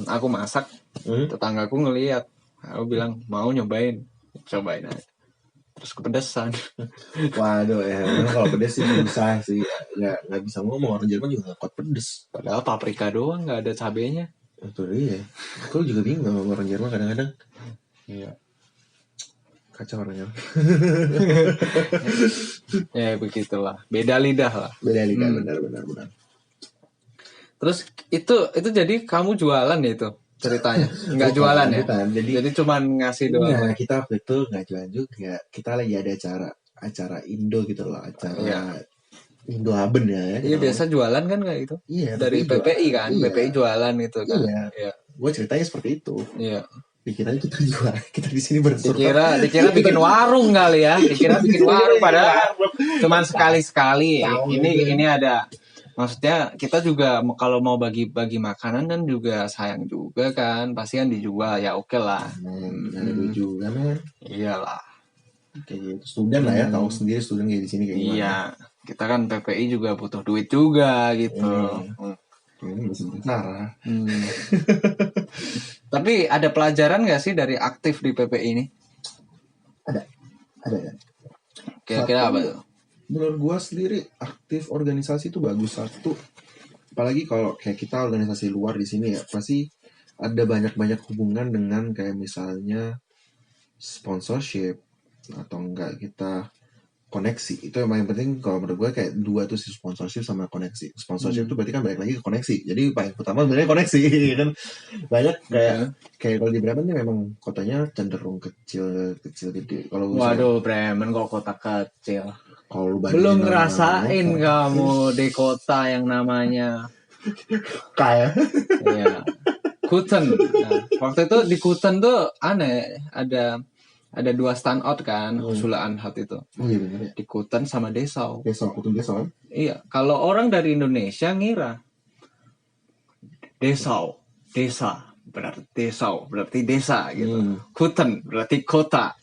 aku masak, tetanggaku ngelihat, aku bilang mau cobain aja. terus kepedesan. Waduh ya, memang kalau pedes sih susah sih, nggak bisa ngomong, orang Jerman juga nggak kuat pedes. Padahal paprika doang nggak ada cabenya. Itu dia, aku juga bingung sama orang Jerman kadang-kadang. Iya. Kacau orangnya. Ya begitulah, beda lidah lah. Beda lidah, benar. Terus itu jadi kamu jualan ya itu ceritanya? Nggak jualan ya? Bukan. Jadi cuman ngasih doang. Nah, kita waktu itu nggak jualan juga. Kita lagi ada acara Indo gitu loh, acara Iya. Indo Haben ya. Iya biasa jualan kan kayak gitu. Iya. Dari tapi PPI kan, Iya. PPI jualan itu kan. Iya. Gue ceritanya seperti itu. Iya. Dikira kita jual, kita di sini bersurvival. Dikira bikin warung kali ya. Dikira bikin warung padahal cuman sekali-sekali. Ini ada. Maksudnya kita juga kalau mau bagi makanan kan juga sayang juga kan, pasti kan dijual ya oke lah. Ada duit juga men. Iyalah. Kayak gitu. Student lah ya, tahu sendiri student kayak di sini kayak gimana. Iya, kita kan PPI juga butuh duit juga gitu. Ini bisa bicara. Tapi ada pelajaran nggak sih dari aktif di PPI ini? Ada ya. Kira-kira apa tuh? Menurut gue sendiri aktif organisasi itu bagus. Satu, apalagi kalau kayak kita organisasi luar di sini ya, pasti ada banyak hubungan dengan kayak misalnya sponsorship atau enggak kita koneksi. Itu yang paling penting kalau menurut gue, kayak dua tuh sih, sponsorship sama koneksi. Sponsorship itu berarti kan balik lagi ke koneksi. Jadi paling utama sebenarnya koneksi kan. Banyak kayak kalau di Bremen nih memang kotanya cenderung kecil gede. Kalau waduh, Bremen kok kota kecil. Kalau belum ngerasain kamu di kota yang namanya kayak ya Kuten. Nah, waktu itu di Kuten tuh aneh, ada 2 stand out kan, Husula Anhat itu. Oh iya benar ya. Di Kuten sama Dessau. Kuten Dessau. Iya, kalau orang dari Indonesia ngira Dessau, desa berarti desa gitu. Kuten berarti kota.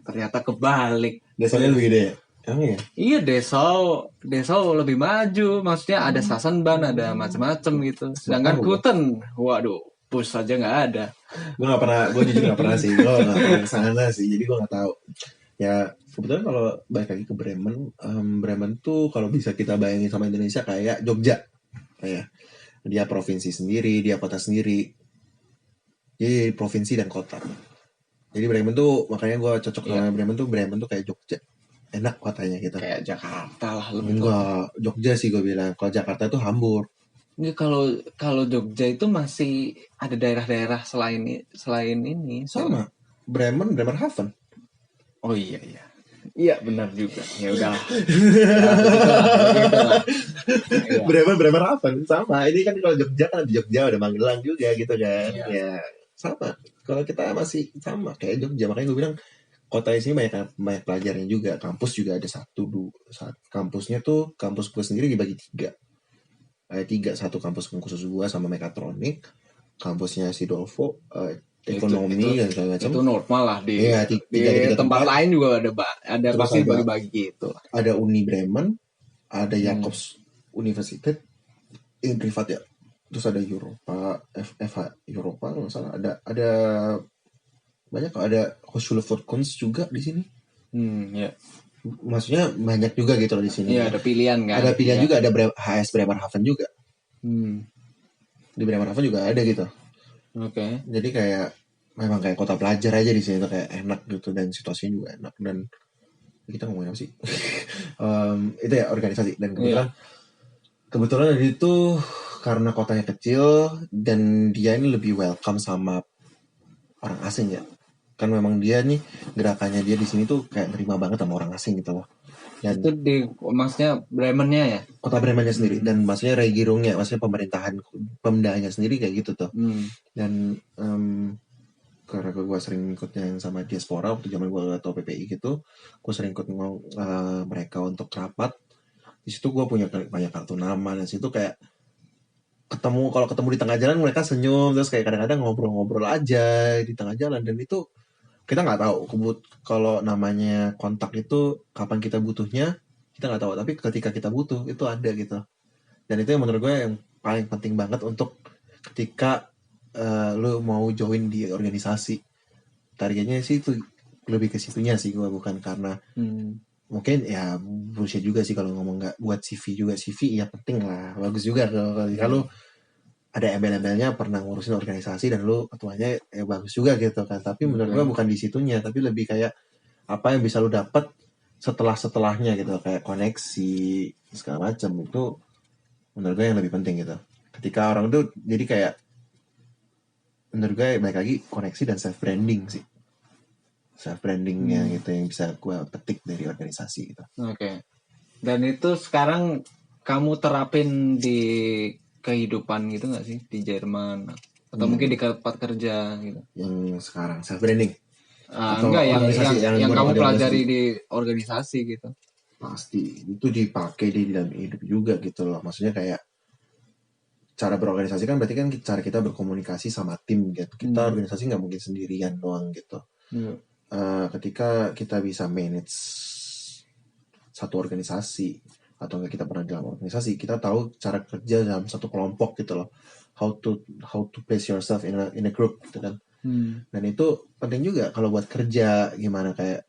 Ternyata kebalik. Desanya lebih gede ya? Ya? Iya, Dessau lebih maju. Maksudnya ada Sassenbahn, ada macam-macam gitu. Sedangkan Kuten, waduh, bus aja nggak ada. Gue jujur nggak pernah sih. Gue nggak pernah kesana sih, jadi gue nggak tahu. Ya kebetulan kalau balik lagi ke Bremen, Bremen tuh kalau bisa kita bayangin sama Indonesia kayak Jogja, kayak dia provinsi sendiri, dia kota sendiri. Jadi provinsi dan kota. Jadi Bremen tuh, makanya gue cocok sama Bremen tuh kayak Jogja. Enak kotanya gitu. Kayak Jakarta lah lebih. Enggak, Jogja sih gue bilang. Kalau Jakarta tuh Hamburg. Ini kalau Jogja itu masih ada daerah-daerah selain ini. Sama. Bremerhaven. Oh iya. Iya benar juga. Ya udahlah. Bremerhaven sama. Ini kan kalau Jogja kan di Jogja ada Magelang juga gitu kan. Ya sama. Kalau kita masih sama kayak Jogja, makanya gue bilang kota di sini banyak pelajarnya juga. Kampus juga ada kampusnya tuh, kampus gue sendiri dibagi 3. Ada 3, satu kampus khusus gue sama mekatronik, kampusnya Sidolfo ekonomi dan segala macam. Itu normal lah di tempat lain juga ada pasti bagi-bagi gitu. Ada Uni Bremen, ada Jacobs University, ini privat ya. Terus ada Europa, FH Europa nggak salah. Ada banyak, ada Hochschule für Kunst juga di sini. Ya. Maksudnya banyak juga gitu loh di sini. Iya, ada pilihan kan. Ada pilihan juga, ada HS Bremerhaven juga. Di Bremerhaven juga ada gitu. Oke. Jadi kayak memang kayak kota pelajar aja di sini tuh, kayak enak gitu, dan situasinya juga enak. Dan kita ngomongin apa sih? Itu ya organisasi. Dan kebetulan itu karena kotanya kecil dan dia ini lebih welcome sama orang asing ya. Kan memang dia nih gerakannya dia di sini tuh kayak nerima banget sama orang asing gitu loh. Dan itu maksudnya Bremennya ya? Kota Bremennya sendiri, dan maksudnya Regierungnya, maksudnya pemdanya sendiri kayak gitu tuh. Dan karena gue sering ikutnya yang sama diaspora waktu zaman gue atau PPI gitu, gue sering ikut mereka untuk rapat. Di situ gue punya banyak kartu nama, dan situ kayak kalau ketemu di tengah jalan mereka senyum, terus kayak kadang-kadang ngobrol-ngobrol aja di tengah jalan. Dan itu kita nggak tahu kalau namanya kontak itu kapan kita butuhnya, kita nggak tahu, tapi ketika kita butuh itu ada gitu. Dan itu yang menurut gue yang paling penting banget untuk ketika lu mau join di organisasi. Targetnya sih itu lebih ke situnya sih gue, bukan karena mungkin ya bullshit juga sih kalau ngomong nggak buat CV juga. CV ya penting lah, bagus juga kalau ada embel-embelnya pernah ngurusin organisasi dan lu ketuanya ya bagus juga gitu kan. Tapi menurut gue bukan di situnya, tapi lebih kayak apa yang bisa lu dapat setelahnya gitu, kayak koneksi segala macam. Itu menurut gue yang lebih penting gitu. Ketika orang tuh jadi kayak, menurut gue balik lagi koneksi dan self branding sih, self brandingnya gitu yang bisa gue petik dari organisasi gitu. Oke. Dan itu sekarang kamu terapin di kehidupan gitu nggak sih di Jerman atau mungkin di tempat kerja gitu? Yang sekarang self branding atau enggak, yang kamu pelajari organisasi. di organisasi gitu. Pasti itu dipakai di dalam hidup juga gitu loh. Maksudnya kayak cara berorganisasi kan berarti kan cara kita berkomunikasi sama tim gitu. Kita organisasi nggak mungkin sendirian doang gitu. Ketika kita bisa manage satu organisasi atau nggak kita pernah dalam organisasi, kita tahu cara kerja dalam satu kelompok gitu loh. How to place yourself in a group gitu kan. Dan itu penting juga kalau buat kerja, gimana kayak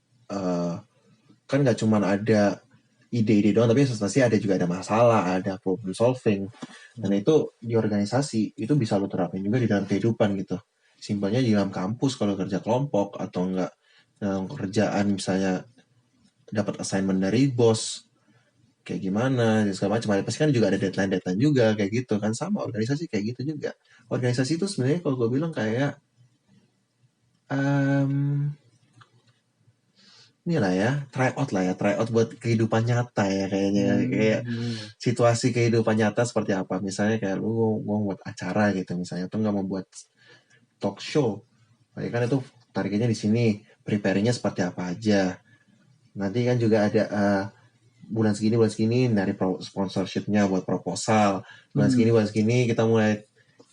kan nggak cuma ada ide-ide doang, tapi pasti ada juga ada masalah, ada problem solving. Dan itu di organisasi itu bisa lo terapin juga di dalam kehidupan gitu. Simpelnya di dalam kampus kalau kerja kelompok atau enggak dalam kerjaan, misalnya dapat assignment dari bos kayak gimana dan segala macam, pasti kan juga ada deadline juga kayak gitu kan. Sama organisasi kayak gitu juga. Organisasi itu sebenarnya kalau gue bilang kayak inilah ya, try out buat kehidupan nyata ya kayaknya. Kayak situasi kehidupan nyata seperti apa, misalnya kayak lu mau buat acara gitu misalnya, atau nggak mau buat talk show, kayak kan itu targetnya di sini, prepare-nya seperti apa aja. Nanti kan juga ada bulan segini dari sponsorship-nya buat proposal, bulan segini kita mulai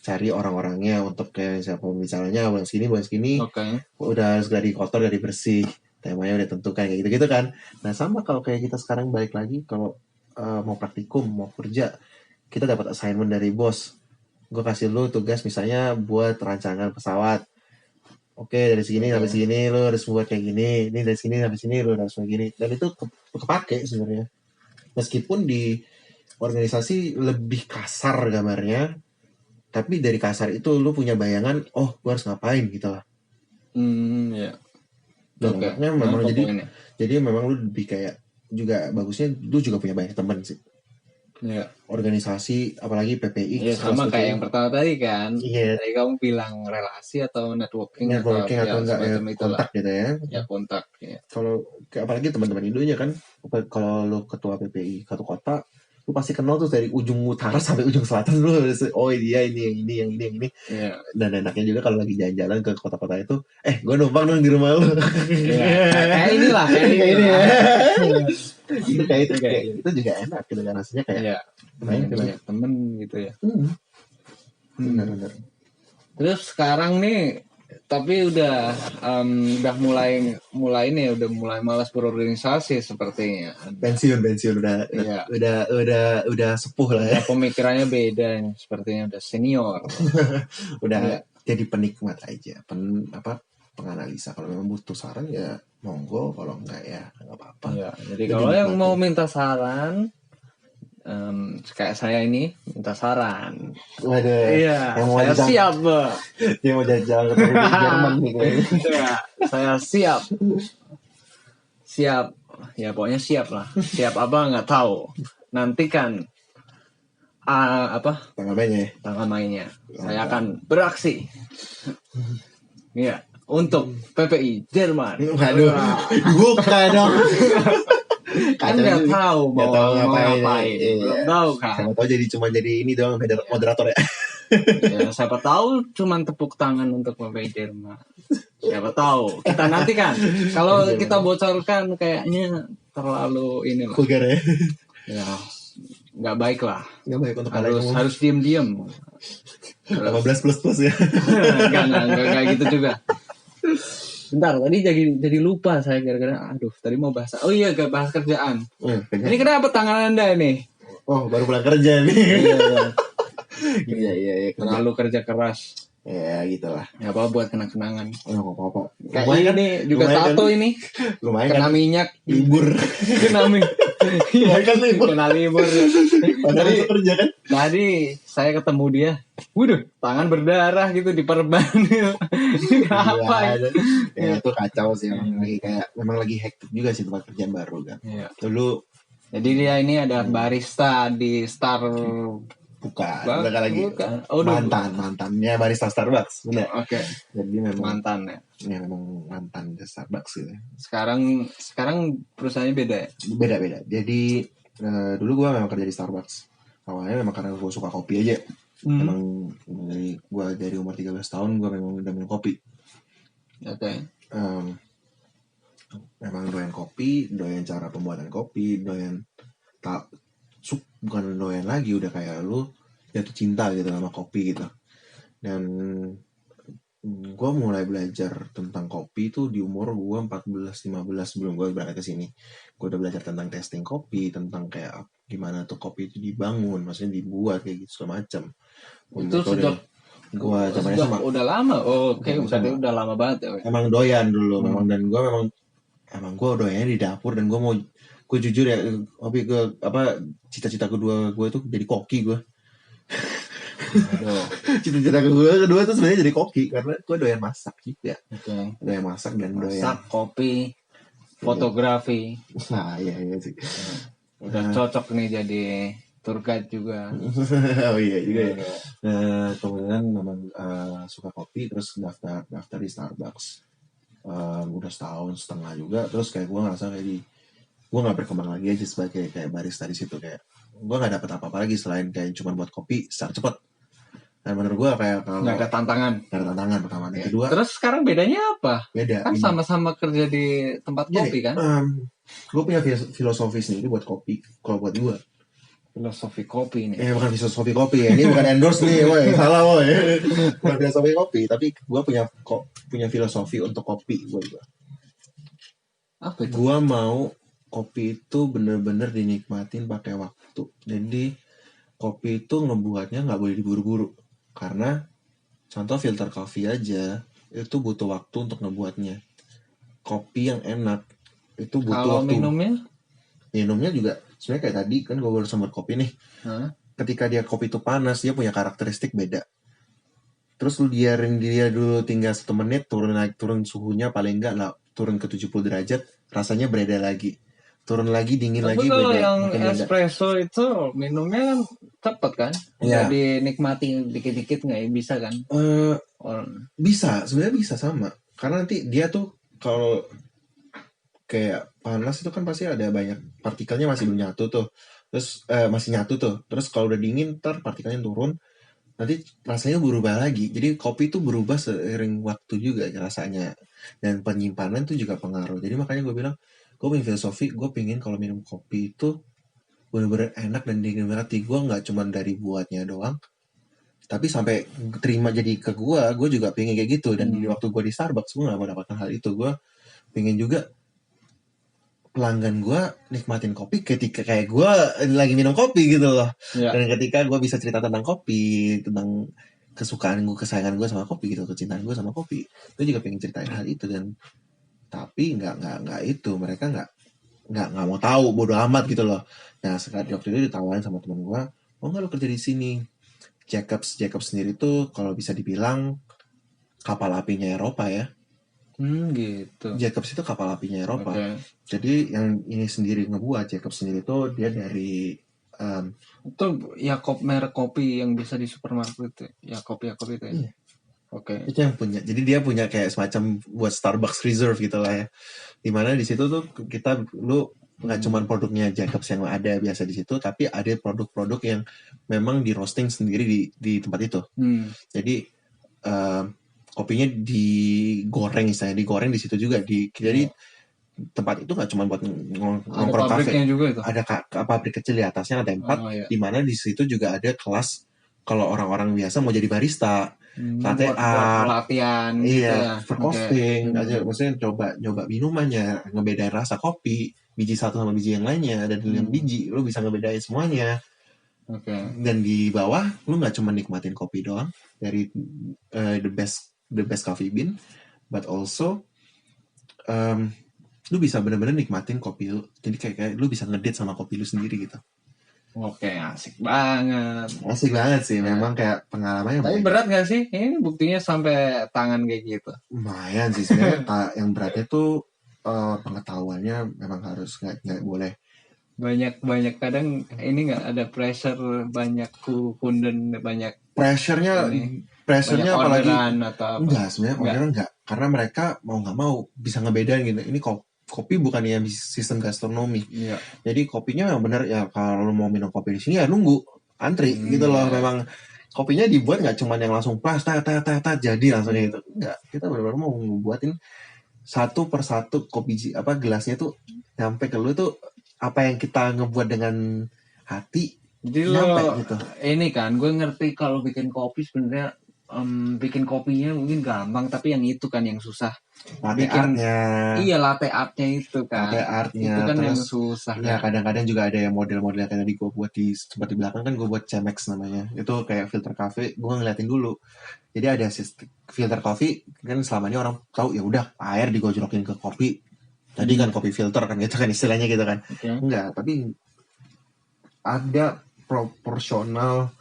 cari orang-orangnya untuk kayak siapa pembicaranya, bulan segini udah harus gladi kotor, gladi bersih, temanya udah tentukan kayak gitu kan. Nah sama kalau kayak kita sekarang balik lagi, kalau mau praktikum, mau kerja, kita dapat assignment dari bos, gue kasih lu tugas misalnya buat rancangan pesawat. Oke, dari segini sampai segini lu harus buat kayak gini, ini dari sini sampai sini lu harus buat gini. Dan itu kepake sebenarnya. Meskipun di organisasi lebih kasar gambarnya, tapi dari kasar itu lu punya bayangan, oh gue harus ngapain gitu lah. Ya. Dan memang jadi memang lu lebih kayak, juga bagusnya lu juga punya banyak teman sih. Ya. Organisasi apalagi PPI ya sama kayak yang pertama tadi kan. Tadi kamu bilang relasi atau networking atau enggak ya, kontak gitu ya. Ya kontak ya. Kalau apalagi teman-teman Indonya kan, kalau lu ketua PPI satu kota, lu pasti kenal tuh dari ujung utara sampai ujung selatan, lu oh dia ini yang ini. Yeah. Dan enaknya juga kalau lagi jalan-jalan ke kota-kota itu, gue numpang dong di rumah lu. Kayak inilah kayak ini ya. Itu kayak itu juga enak gitu kan, rasanya kayak banyak temen gitu ya. Benar. Terus sekarang nih, tapi udah mulai nih, udah mulai malas berorganisasi sepertinya. Pensiun udah sepuh lah ya. Pemikirannya beda, sepertinya udah senior. Udah jadi penikmat aja, penganalisa. Kalau memang butuh saran ya monggo, kalau enggak ya nggak apa-apa. Ya, jadi kalau yang mau minta saran, kayak saya ini minta saran. Waduh. Iya, saya siap, Dia mau jalan ke Jerman nih kayaknya. Saya siap. Ya pokoknya siap lah. Siap apa nggak tahu. Nantikan tanggal mainnya. Saya akan beraksi. Iya. Untuk PPI Jerman. Waduh, buka dong. Kan nggak tahu mau ngapain. Belum tahu kan. Siapa tahu cuma jadi ini doang, moderator ya. Ya, siapa tahu cuma tepuk tangan untuk PPI Jerman. Siapa tahu. Kita nantikan. Kalau kita bocorkan kayaknya terlalu ini lah. Vulgar ya. Ya, nggak baik lah. Nggak baik untuk harus diam-diam. 18+ ya. Enggak kayak gitu juga. Bentar, tadi jadi lupa saya gara-gara tadi mau bahas. Oh iya, bahas kerjaan. Ini kenapa tangan Anda ini? Oh, baru pulang kerja nih. Iya. Terlalu kerja keras. Ya gitulah. Ya apa buat kenang-kenangan. Oh, apa-apa. Kayak Lumayan kan? ini juga Lumayan tato kan? ini. Lumayan Kena kan? minyak. Libur. Kena minyak. Lumayan kan libur. Kena libur. Padahal Tadi- besok kerja kan? Tadi saya ketemu dia. Waduh, tangan berdarah gitu diperban. Apa ya? Ya itu kacau sih, memang lagi hektik juga sih tempat kerjaan baru kan. Iya. Dulu Jadi dia ini ada barista di Star. bukan lagi Bukan. Oh, udah. mantannya barista Starbucks, benar. Oke. Jadi memang Mantan ya. memang mantan di Starbucks gitu. Sekarang perusahaannya beda ya. Beda. Jadi dulu gue memang kerja di Starbucks. Awalnya memang karena gue suka kopi aja. Memang dari umur 13 tahun gue memang udah minum kopi. Oke. Memang doyan kopi, doyan cara pembuatan kopi, doyan bukan doyan lagi, udah kayak lu jatuh cinta gitu sama kopi gitu. Dan gue mulai belajar tentang kopi itu di umur gue 14-15 sebelum gue berangkat ke sini. Gue udah belajar tentang testing kopi, tentang kayak gimana tuh kopi itu dibangun, maksudnya dibuat kayak gitu segala macam. Itu sejak gue zamannya sama. Udah lama. Oh, oke, udah lama banget ya. Emang doyan dulu, memang, dan gue emang gue doyannya di dapur, dan gue jujur ya, hobi gue cita-cita kedua gue tuh jadi koki gue. Cita-cita kedua tuh sebenarnya jadi koki karena gue doyan masak juga. Doyan masak dan doyan kopi, fotografi. Nah, iya sih. Udah cocok nih jadi tour guide juga. Oh iya juga ya. Kemudian memang suka kopi, terus daftar di Starbucks. Udah setahun setengah juga, terus kayak gue ngerasa gue nggak berkembang lagi aja sebagai kayak barista di situ. Kayak gue nggak dapet apa-apa lagi selain kayak cuma buat kopi secara cepat. Dan menurut gue kayak kalau nggak ada tantangan pertama. Dan kedua, terus sekarang bedanya apa? Beda. Kan sama-sama kerja di tempat kopi kan? Gue punya filosofi sendiri buat kopi. Kalau buat gue, filosofi kopi ini. Bukan filosofi kopi ya. Ini bukan endorse nih, woy. Salah, woy. Bukan filosofi kopi, tapi gue punya filosofi untuk kopi gue. Apa itu? Gue mau kopi itu bener-bener dinikmatin pakai waktu. Jadi kopi itu ngebuatnya nggak boleh diburu-buru. Karena contoh filter coffee aja itu butuh waktu untuk ngebuatnya. Kopi yang enak itu butuh waktu. Kalau minumnya juga sebenarnya kayak tadi kan gue baru sempat kopi nih. Ketika dia kopi itu panas, dia punya karakteristik beda. Terus lu biarin dia dulu tinggal 1 menit, turun suhunya paling enggak lah, turun ke 70 derajat, rasanya beda lagi. Turun lagi, dingin lagi, beda. Tapi kalau yang espresso itu minumnya kan cepet kan? Iya. Dinikmati dikit-dikit nggak ya? Bisa kan? Bisa, sebenarnya bisa sama. Karena nanti dia tuh kalau kayak panas itu kan pasti ada banyak partikelnya masih belum nyatu tuh. Terus masih nyatu tuh. Terus kalau udah dingin, ntar partikelnya turun, nanti rasanya berubah lagi. Jadi kopi itu berubah seiring waktu juga rasanya. Dan penyimpanan tuh juga pengaruh. Jadi makanya gue bilang, gue punya filosofi, gue pengen kalau minum kopi itu bener-bener enak dan dinikmati. Gue nggak cuma dari buatnya doang, tapi sampai terima jadi ke gue juga pengen kayak gitu. Dan di waktu gue di Starbucks, gue nggak mendapatkan hal itu. Gue pengen juga pelanggan gue nikmatin kopi ketika kayak gue lagi minum kopi gitu loh. Dan ketika gue bisa cerita tentang kopi, tentang kesayangan gue sama kopi gitu, kecintaan gue sama kopi, gue juga pengen ceritain hal itu. Dan tapi nggak itu, mereka nggak mau tahu, bodo amat gitu loh. Nah sekali waktu itu ditawarin sama teman gue, mau nggak lo kerja di sini? Jacobs sendiri tuh kalau bisa dibilang kapal apinya Eropa ya. Gitu. Jacobs itu kapal apinya Eropa. Jadi yang ini sendiri ngebuat Jacobs sendiri tuh dia dari itu Yakob merek kopi yang bisa di supermarket itu. Yakob itu ya. Iya. Itu yang punya. Jadi dia punya kayak semacam buat Starbucks Reserve gitu lah ya. Dimana di situ tuh lu nggak cuma produknya Jacobs yang ada biasa di situ, tapi ada produk-produk yang memang di roasting sendiri di tempat itu. Jadi kopinya digoreng di situ juga. Jadi tempat itu nggak cuma buat nongkrong kafe, ada pabrik kecil di atasnya, ada tempat di mana di situ juga ada kelas kalau orang-orang biasa mau jadi barista, latte art, latihan, roasting, aja maksudnya coba minumannya, ngebedain rasa kopi biji satu sama biji yang lainnya, ada 5 biji, lo bisa ngebedain semuanya. Oke. Dan di bawah lu nggak cuma nikmatin kopi doang dari the best coffee bean, but also lu bisa bener-bener nikmatin kopi lu. Jadi kayak lu bisa ngedate sama kopi lu sendiri gitu. Oke, asik banget. Asik banget sih, memang kayak pengalamannya. Tapi berat gak sih? Ini buktinya sampai tangan kayak gitu. Lumayan sih sebenarnya. Yang beratnya tuh pengetahuannya memang harus nggak boleh. Banyak kadang ini nggak ada pressure, banyak kunden, banyak Pressure-nya banyak apalagi orderan atau apa? enggak, sebenarnya orderan enggak, karena mereka mau nggak mau bisa ngebedain gitu. Ini kopi bukan yang sistem gastronomi. Iya. Jadi kopinya yang benar ya, kalau lu mau minum kopi di sini ya nunggu antri gitu loh. Memang kopinya dibuat nggak cuma yang langsung pas jadi langsung itu. Enggak, kita benar-benar mau ngebuatin satu persatu kopi gelasnya tuh nyampe ke lu tuh apa yang kita ngebuat dengan hati. Jadi nyampe gitu. Ini kan gue ngerti kalau bikin kopi sebenarnya bikin kopinya mungkin gampang, tapi yang itu kan yang susah. Latte artnya. Iya, latte artnya itu kan. Latte artnya itu kan terus, yang susah. Ya kadang-kadang juga ada yang model-model yang tadi gue buat sempat di belakang kan, gue buat Chemex namanya. Itu kayak filter cafe, gue ngeliatin dulu. Jadi ada filter coffee kan, selama ini orang tahu ya udah air digojlokin ke kopi. Jadi kan kopi filter kan gitu kan istilahnya gitu kan. Enggak, tapi ada proporsional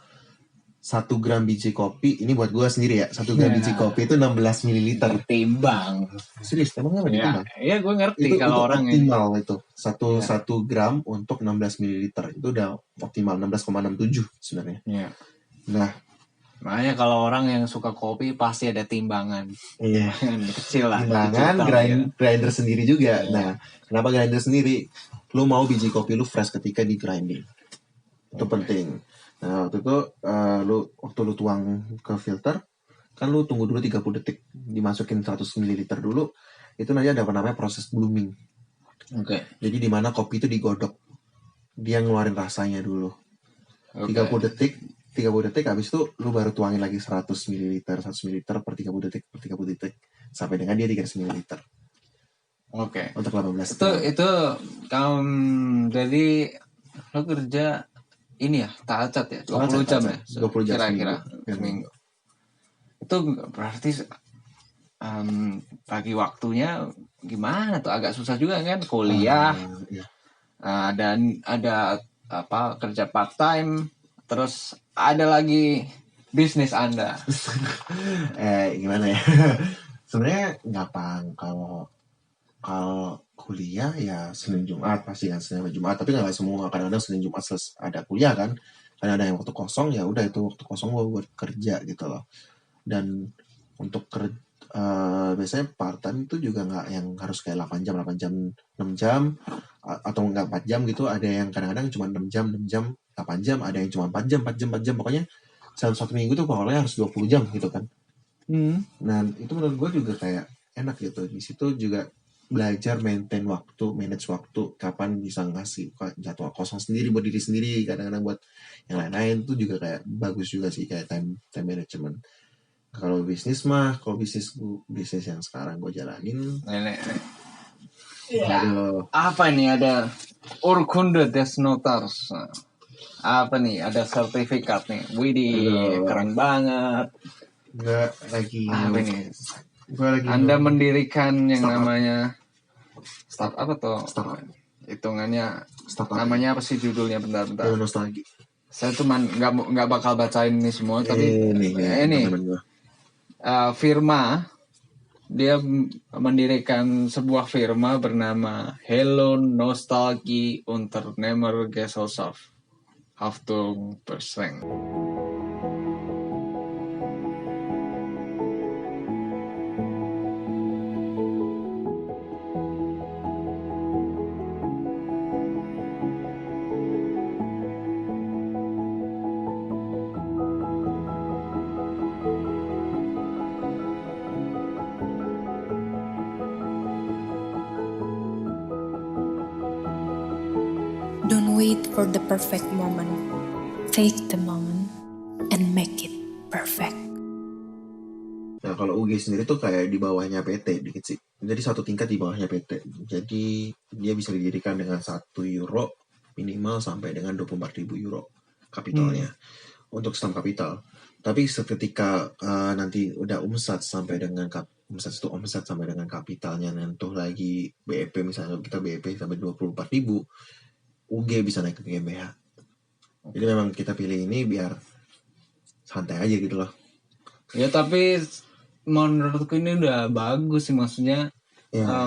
1 gram biji kopi, ini buat gue sendiri ya, 1 gram biji kopi itu 16 ml. Timbang. Serius, emang nggak ditimbang? Iya, gue ngerti itu kalau orang optimal itu. 1 gram untuk 16 ml itu udah optimal, 16,67 sebenarnya. Iya. Nah, makanya kalau orang yang suka kopi pasti ada timbangan. Iya. Kecil lah. Timbangan, grinder sendiri juga. Nah, kenapa grinder sendiri? Lu mau biji kopi lu fresh ketika di grinding. Itu penting. Nah, waktu itu waktu lu tuang ke filter, kan lu tunggu dulu 30 detik, dimasukin 100 ml dulu. Itu nanti ada apa namanya proses blooming. Oke. Jadi di mana kopi itu digodok. Dia ngeluarin rasanya dulu. 30 detik habis itu lu baru tuangin lagi 100 ml per 30 detik sampai dengan dia 300 ml. Oke. Untuk 18 itu jadi lo kerja ini ya, tacat ya, 20 jam ya, 20 jam kira-kira seminggu. Itu berarti bagi waktunya gimana tuh, agak susah juga kan, kuliah, dan ada apa, kerja part time, terus ada lagi bisnis Anda. Gimana ya? Sebenarnya gampang. Kalau kuliah ya Senin Jumat pasti kan, Senin Jumat, tapi nggak semua. Kadang-kadang Senin Jumat ada kuliah kan, karena ada yang waktu kosong, ya udah itu waktu kosong gue buat kerja gitu loh. Dan untuk biasanya part time itu juga nggak yang harus kayak 8 jam 6 jam atau nggak 4 jam gitu. Ada yang kadang-kadang cuma 6 jam 8 jam, ada yang cuma 4 jam pokoknya dalam 1 minggu tuh pokoknya harus 20 jam gitu kan. Nah itu menurut gue juga kayak enak gitu. Di situ juga belajar manage waktu, kapan bisa ngasih jadwal kosong sendiri buat diri sendiri, kadang-kadang buat yang lain-lain tuh juga kayak bagus juga sih, kayak time management. Kalau bisnis yang sekarang gue jalanin, apa ini, ada Urkunde des Notars, apa nih, ada sertifikat nih, widih, keren banget. Nggak lagi apa ini, Anda mendirikan yang namanya startup apa tuh? Hitungannya startup. Namanya apa sih judulnya, bentar. Nostalgia. Saya cuman nggak bakal bacain ini semua, tapi ini firma, dia mendirikan sebuah firma bernama Hello Nostalgie Unternehmer Gesellschaft. Haftung Perseng. Don't wait for the perfect moment. Take the moment and make it perfect. Nah kalau UG sendiri tuh kayak di bawahnya PT dikit sih. Jadi 1 tingkat di bawahnya PT. Jadi dia bisa didirikan dengan €1 minimal sampai dengan €24.000 kapitalnya untuk stamp kapital. Tapi seketika nanti udah omset sampai dengan omset sampai dengan kapitalnya nentuh lagi BEP, misalnya kita BEP sampai 24.000, UG bisa naik ke GmbH. Jadi memang kita pilih ini biar santai aja gitu loh. Ya tapi menurutku ini udah bagus sih, maksudnya Ya.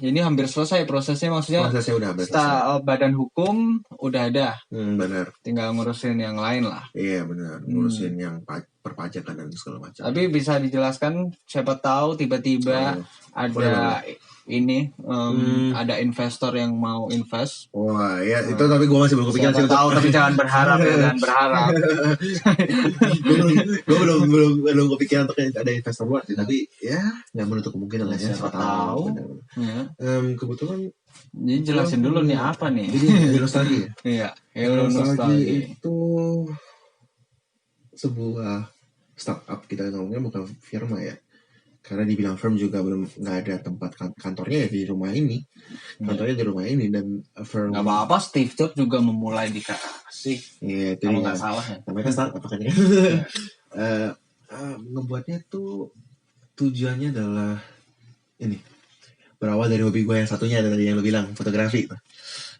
ini hampir selesai prosesnya, maksudnya Prosesnya udah hampir selesai. badan hukum udah ada, Benar. tinggal ngurusin yang lain lah. Iya benar, ngurusin yang perpajakan dan segala macam. Tapi bisa dijelaskan, siapa tahu tiba-tiba ada ini ada investor yang mau invest. Wah ya itu tapi gue masih belum kepikiran sih. Tahu tapi jangan berharap ya, jangan berharap. Gue belum kepikiran untuk ada investor luar sih, tapi ya nggak menutup kemungkinan lah ya. Siapa tahu. Ya. Kebetulan Jadi jelasin dulu nih apa nih? Jadi Hero Nostalgia. Iya, Hero Nostalgia itu sebuah startup, kita ngomongnya bukan firma ya. Karena dibilang firm juga nggak ada tempat kantornya ya di rumah ini. Kantornya di rumah ini dan firm. Gak apa-apa, Steve Jobs juga memulai di kasih. Iya, kalau nggak salah ya. Namanya kan startup kan ya. Ngebuatnya tuh tujuannya adalah ini. Berawal dari hobi gue yang satunya tadi yang lo bilang, fotografi.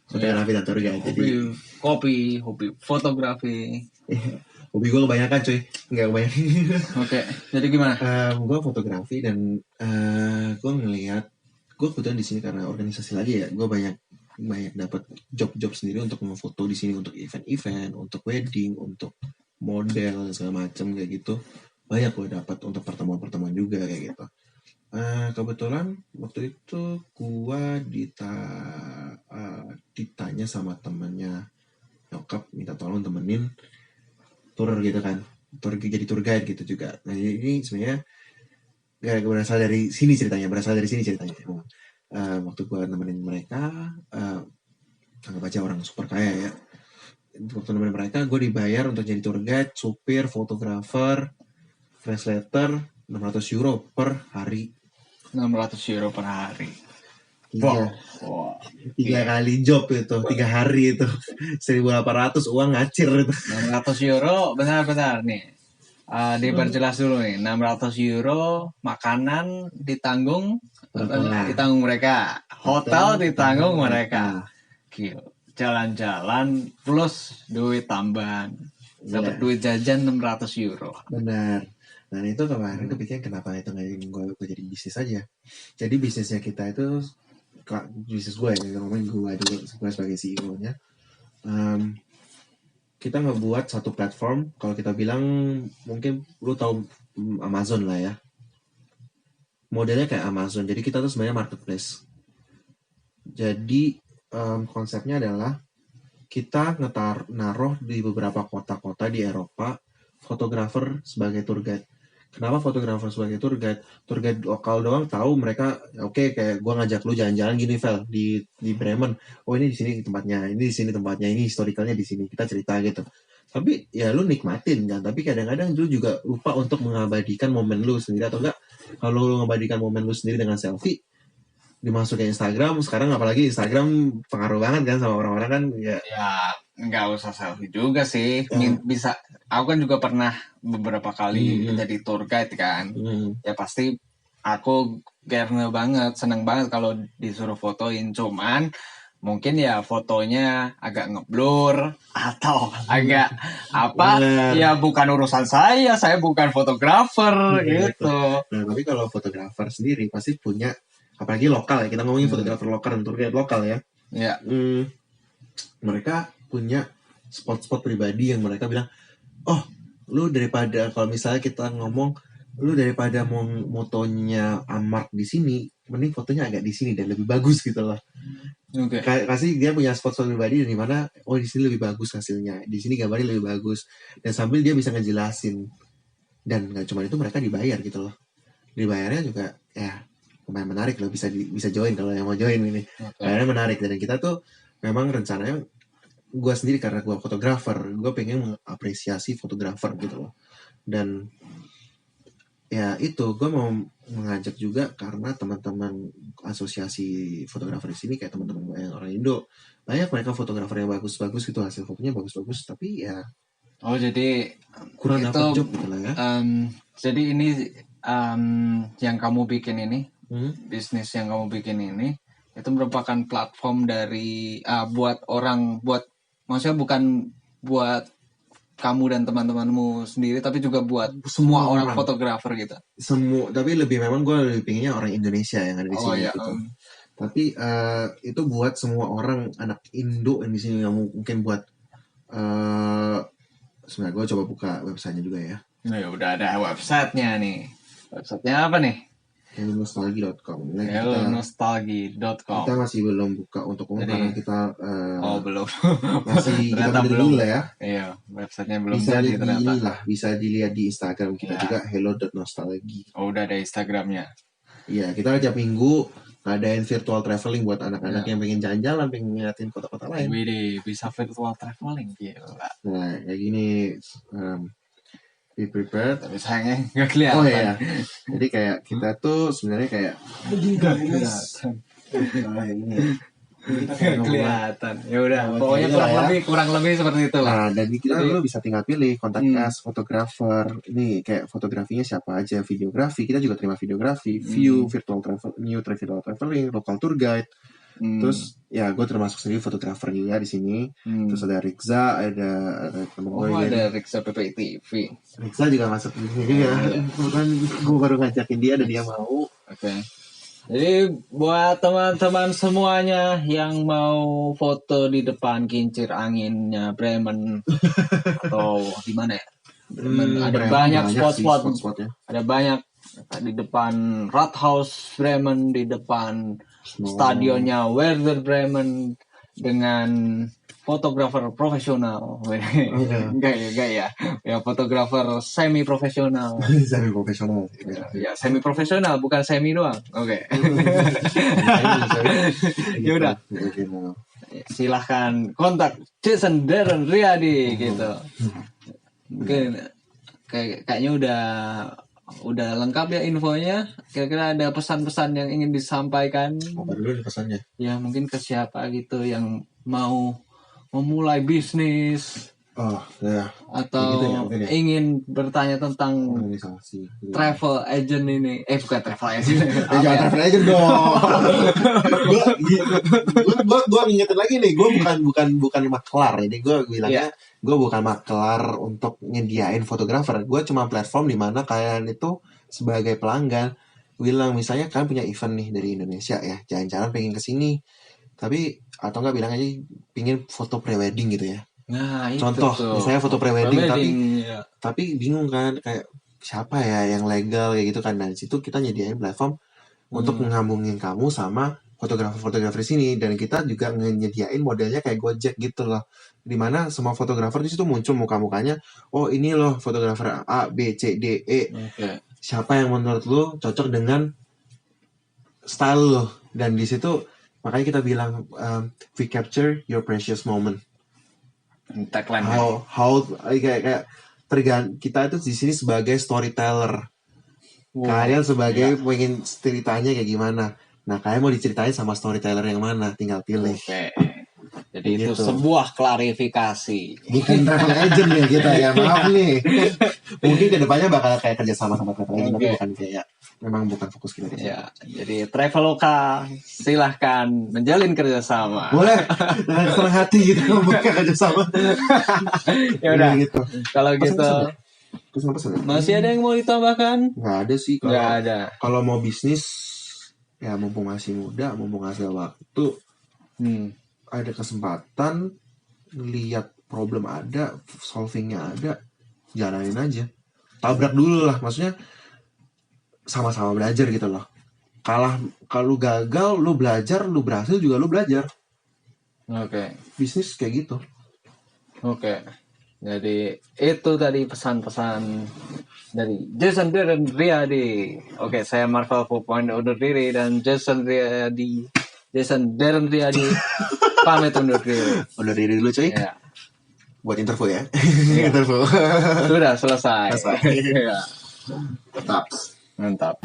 Fotografi dan tour guide. Jadi hobi fotografi. Hobi gue kebanyakan cuy, nggak kebanyakan. Oke, jadi gimana? Gue fotografi dan gue ngelihat, gue kebetulan di sini karena organisasi lagi ya, gue banyak dapat job sendiri untuk memfoto di sini, untuk event-event, untuk wedding, untuk model segala macam kayak gitu. Banyak gue dapat untuk pertemuan juga kayak gitu. Kebetulan waktu itu gue ditanya sama temannya nyokap minta tolong temenin tour gitu kan, jadi tour guide gitu juga. Nah ini sebenarnya gak berasal dari sini ceritanya. Waktu gue nemenin mereka, anggap aja orang super kaya ya. Waktu nemenin mereka, gue dibayar untuk jadi tour guide, supir, fotografer, translator, 600 euro per hari. 600 euro per hari. Tiga kali job itu, 3 hari itu 1.800 uang ngacir itu. 600 euro, benar-benar nih. Diperjelas dulu nih, 600 euro makanan ditanggung mereka, hotel ditanggung mereka, jalan-jalan plus duit tambahan, dapat duit jajan 600 euro. Benar. Nah itu kemarin kepikiran kenapa itu nggak gue jadi bisnis aja. Jadi bisnisnya kita itu bisnis gue ya, ngomongin gue sebagai CEO-nya. Kita ngebuat satu platform, kalau kita bilang mungkin lu tahu Amazon lah ya. Modelnya kayak Amazon. Jadi kita tuh sebenarnya marketplace. Jadi konsepnya adalah kita naruh di beberapa kota-kota di Eropa fotografer sebagai tour guide. Kenapa fotografer sebagai tour guide? Tour guide lokal doang tahu mereka, oke, kayak gue ngajak lu jalan-jalan gini, Vel, di Bremen. Oh ini di sini tempatnya, ini di sini tempatnya, ini historicalnya di sini, kita cerita gitu. Tapi ya lu nikmatin kan. Tapi kadang-kadang lu juga lupa untuk mengabadikan momen lu sendiri, atau enggak kalau lu mengabadikan momen lu sendiri dengan selfie dimasukin Instagram. Sekarang apalagi Instagram pengaruh banget kan sama orang-orang kan ya. Nggak usah selfie juga sih. Bisa, aku kan juga pernah beberapa kali jadi tour guide kan. Ya pasti aku seneng banget kalau disuruh fotoin. Cuman mungkin ya fotonya agak ngeblur atau agak ya bukan urusan saya bukan fotografer gitu. Nah tapi kalau fotografer sendiri pasti punya, apalagi lokal ya, kita ngomongin fotografer lokal dan tour guide lokal ya. Mereka punya spot-spot pribadi yang mereka bilang, oh lu daripada, kalau misalnya kita ngomong, lu daripada mau motonya amark di sini, mending fotonya agak di sini dan lebih bagus gitu loh. Kasih dia punya spot-spot pribadi di mana, oh di sini lebih bagus hasilnya, di sini gambarnya lebih bagus, dan sambil dia bisa ngejelasin. Dan nggak cuma itu, mereka dibayar gitu loh. Dibayarnya juga ya lumayan menarik loh, bisa join kalau yang mau join ini. Bayarnya menarik, dan kita tuh memang rencananya, gue sendiri karena gue fotografer, gue pengen mengapresiasi fotografer gitu loh. Dan ya itu, gue mau mengajak juga karena teman-teman asosiasi fotografer di sini, kayak teman-teman gue yang orang Indo, banyak mereka fotografer yang bagus-bagus gitu, hasil fotonya bagus-bagus, tapi ya Oh jadi kurang itu dapat job gitu lah ya. jadi ini yang kamu bikin ini, Hmm. bisnis yang kamu bikin ini itu merupakan platform dari buat maksudnya bukan buat kamu dan teman-temanmu sendiri, tapi juga buat semua orang fotografer gitu. Semua, tapi memang gue lebih pengennya orang Indonesia yang ada di sini iya. gitu. Tapi itu buat semua orang anak Indo yang di sini, yang mungkin buat sebenarnya gue coba buka websitenya juga ya. Nah, ya udah ada websitenya nih. Websitenya apa nih? hellonostalgia.com. hellonostalgia.com. Kita masih belum buka untuk umum karena kita belum. masih kita Ternyata benerin belum. dulu lah ya. Iya, websitenya belum Bisa jadi di ternyata. inilah, bisa dilihat di Instagram kita Ya. juga hello.nostalgia. Oh, udah ada Instagramnya. Iya, kita tiap minggu ngadain virtual traveling buat anak-anak yang pengen jalan-jalan, pengen ngeliatin kota-kota lain. Widih, bisa virtual traveling gila. Nah, kayak gini, be prepared. Tapi sayangnya nggak kelihatan. Oh iya, jadi kayak kita tuh sebenarnya kayak nah, ini kita kayak Nggak kelihatan. Ya udah, Ngomong pokoknya gila kurang lebih seperti itu lah. Nah, dan kita Jadi- lu bisa tinggal pilih kontak us, fotografer. Ini kayak fotografinya siapa aja, videografi. Kita juga terima videografi, view, virtual travel, virtual traveling, local tour guide. Terus ya gue termasuk sendiri fotografer juga di sini. Terus ada Rikza, ada temen gue ini. ada Riksa PPTV. Rikza juga masuk di sini juga. Kebetulan gue baru ngajakin dia dan dia mau. Oke. Jadi buat teman-teman semuanya yang mau foto di depan kincir anginnya Bremen atau di mana ya? Bremen, ada Bremen banyak sih spot-spot. spot-spotnya. Ada banyak di depan Rathaus Bremen, di depan stadionnya Werder Bremen dengan fotografer profesional. Enggak ya. Ya fotografer semi profesional. Semi profesional. Ya semi profesional, bukan semi doang. Oke. Ya udah. Silahkan kontak Jason Darren Riyadi gitu. Mungkin kayaknya udah lengkap ya infonya. Kira-kira ada pesan-pesan yang ingin disampaikan? Apa dulu nih pesannya? Ya mungkin ke siapa gitu yang mau memulai bisnis Oh, ya. atau Gitu ya, mungkin ya. ingin bertanya tentang Organisasi. travel agent ini. Bukan travel agent. Jangan travel agent dong. Gue ngingetin lagi nih, gue bukan maklar. Jadi gue bilangnya, gue bukan maklar untuk nyediain fotografer. Gue cuma platform di mana kalian itu sebagai pelanggan bilang, misalnya kalian punya event nih dari Indonesia ya, jalan-jalan pengen kesini, tapi atau enggak bilang aja pingin foto prewedding gitu ya. Nah, itu Contoh, tuh. misalnya foto prewedding, ya. tapi bingung kan, kayak siapa ya yang legal kayak gitu kan. Dari situ kita nyediain platform untuk ngambungin kamu sama fotografer-fotografer sini, dan kita juga nyediain modelnya kayak Gojek gitu loh, dimana semua fotografer di situ muncul muka-mukanya. Oh ini loh fotografer A, B, C, D, E. Oke. Siapa yang menurut lo cocok dengan style lo, dan di situ makanya kita bilang we capture your precious moment. Tagline. How kayak kita itu di sini sebagai storyteller. Kalian sebagai pengen ceritanya kayak gimana. Nah, kalian mau diceritain sama storyteller yang mana? Tinggal pilih. Oke. Jadi itu Gitu. sebuah klarifikasi. Bukan travel agent ya kita ya, maaf nih. Mungkin kedepannya bakal kayak kerja sama travel agent, tapi bukan kayak, memang bukan fokus kita di sini. Ya, jadi Traveloka silahkan menjalin kerjasama. Boleh dengan senang hati gitu bukan kerja sama. Ya udah. Gitu. Kalau gitu, Pesan-pesan ya? masih ada yang mau ditambahkan? Nggak ada sih. Nggak ada. Kalau mau bisnis, ya mumpung masih muda, mumpung masih ada waktu, ada kesempatan, lihat problem ada, solvingnya ada, jalanin aja. Tabrak dulu lah, maksudnya sama-sama belajar gitu loh. Kalau gagal, lu belajar, lu berhasil juga lu belajar. Oke. Bisnis kayak gitu. Oke. Jadi itu tadi pesan-pesan dari Jason Darren Riyadi. Oke, saya Marvel 4.0 undur diri, dan Jason Darren Riyadi pamit undur diri. Udah diri dulu cuy. Ya. Buat interview ya. Interview. Sudah selesai. Selesai. Ya. Tetap. Mantap.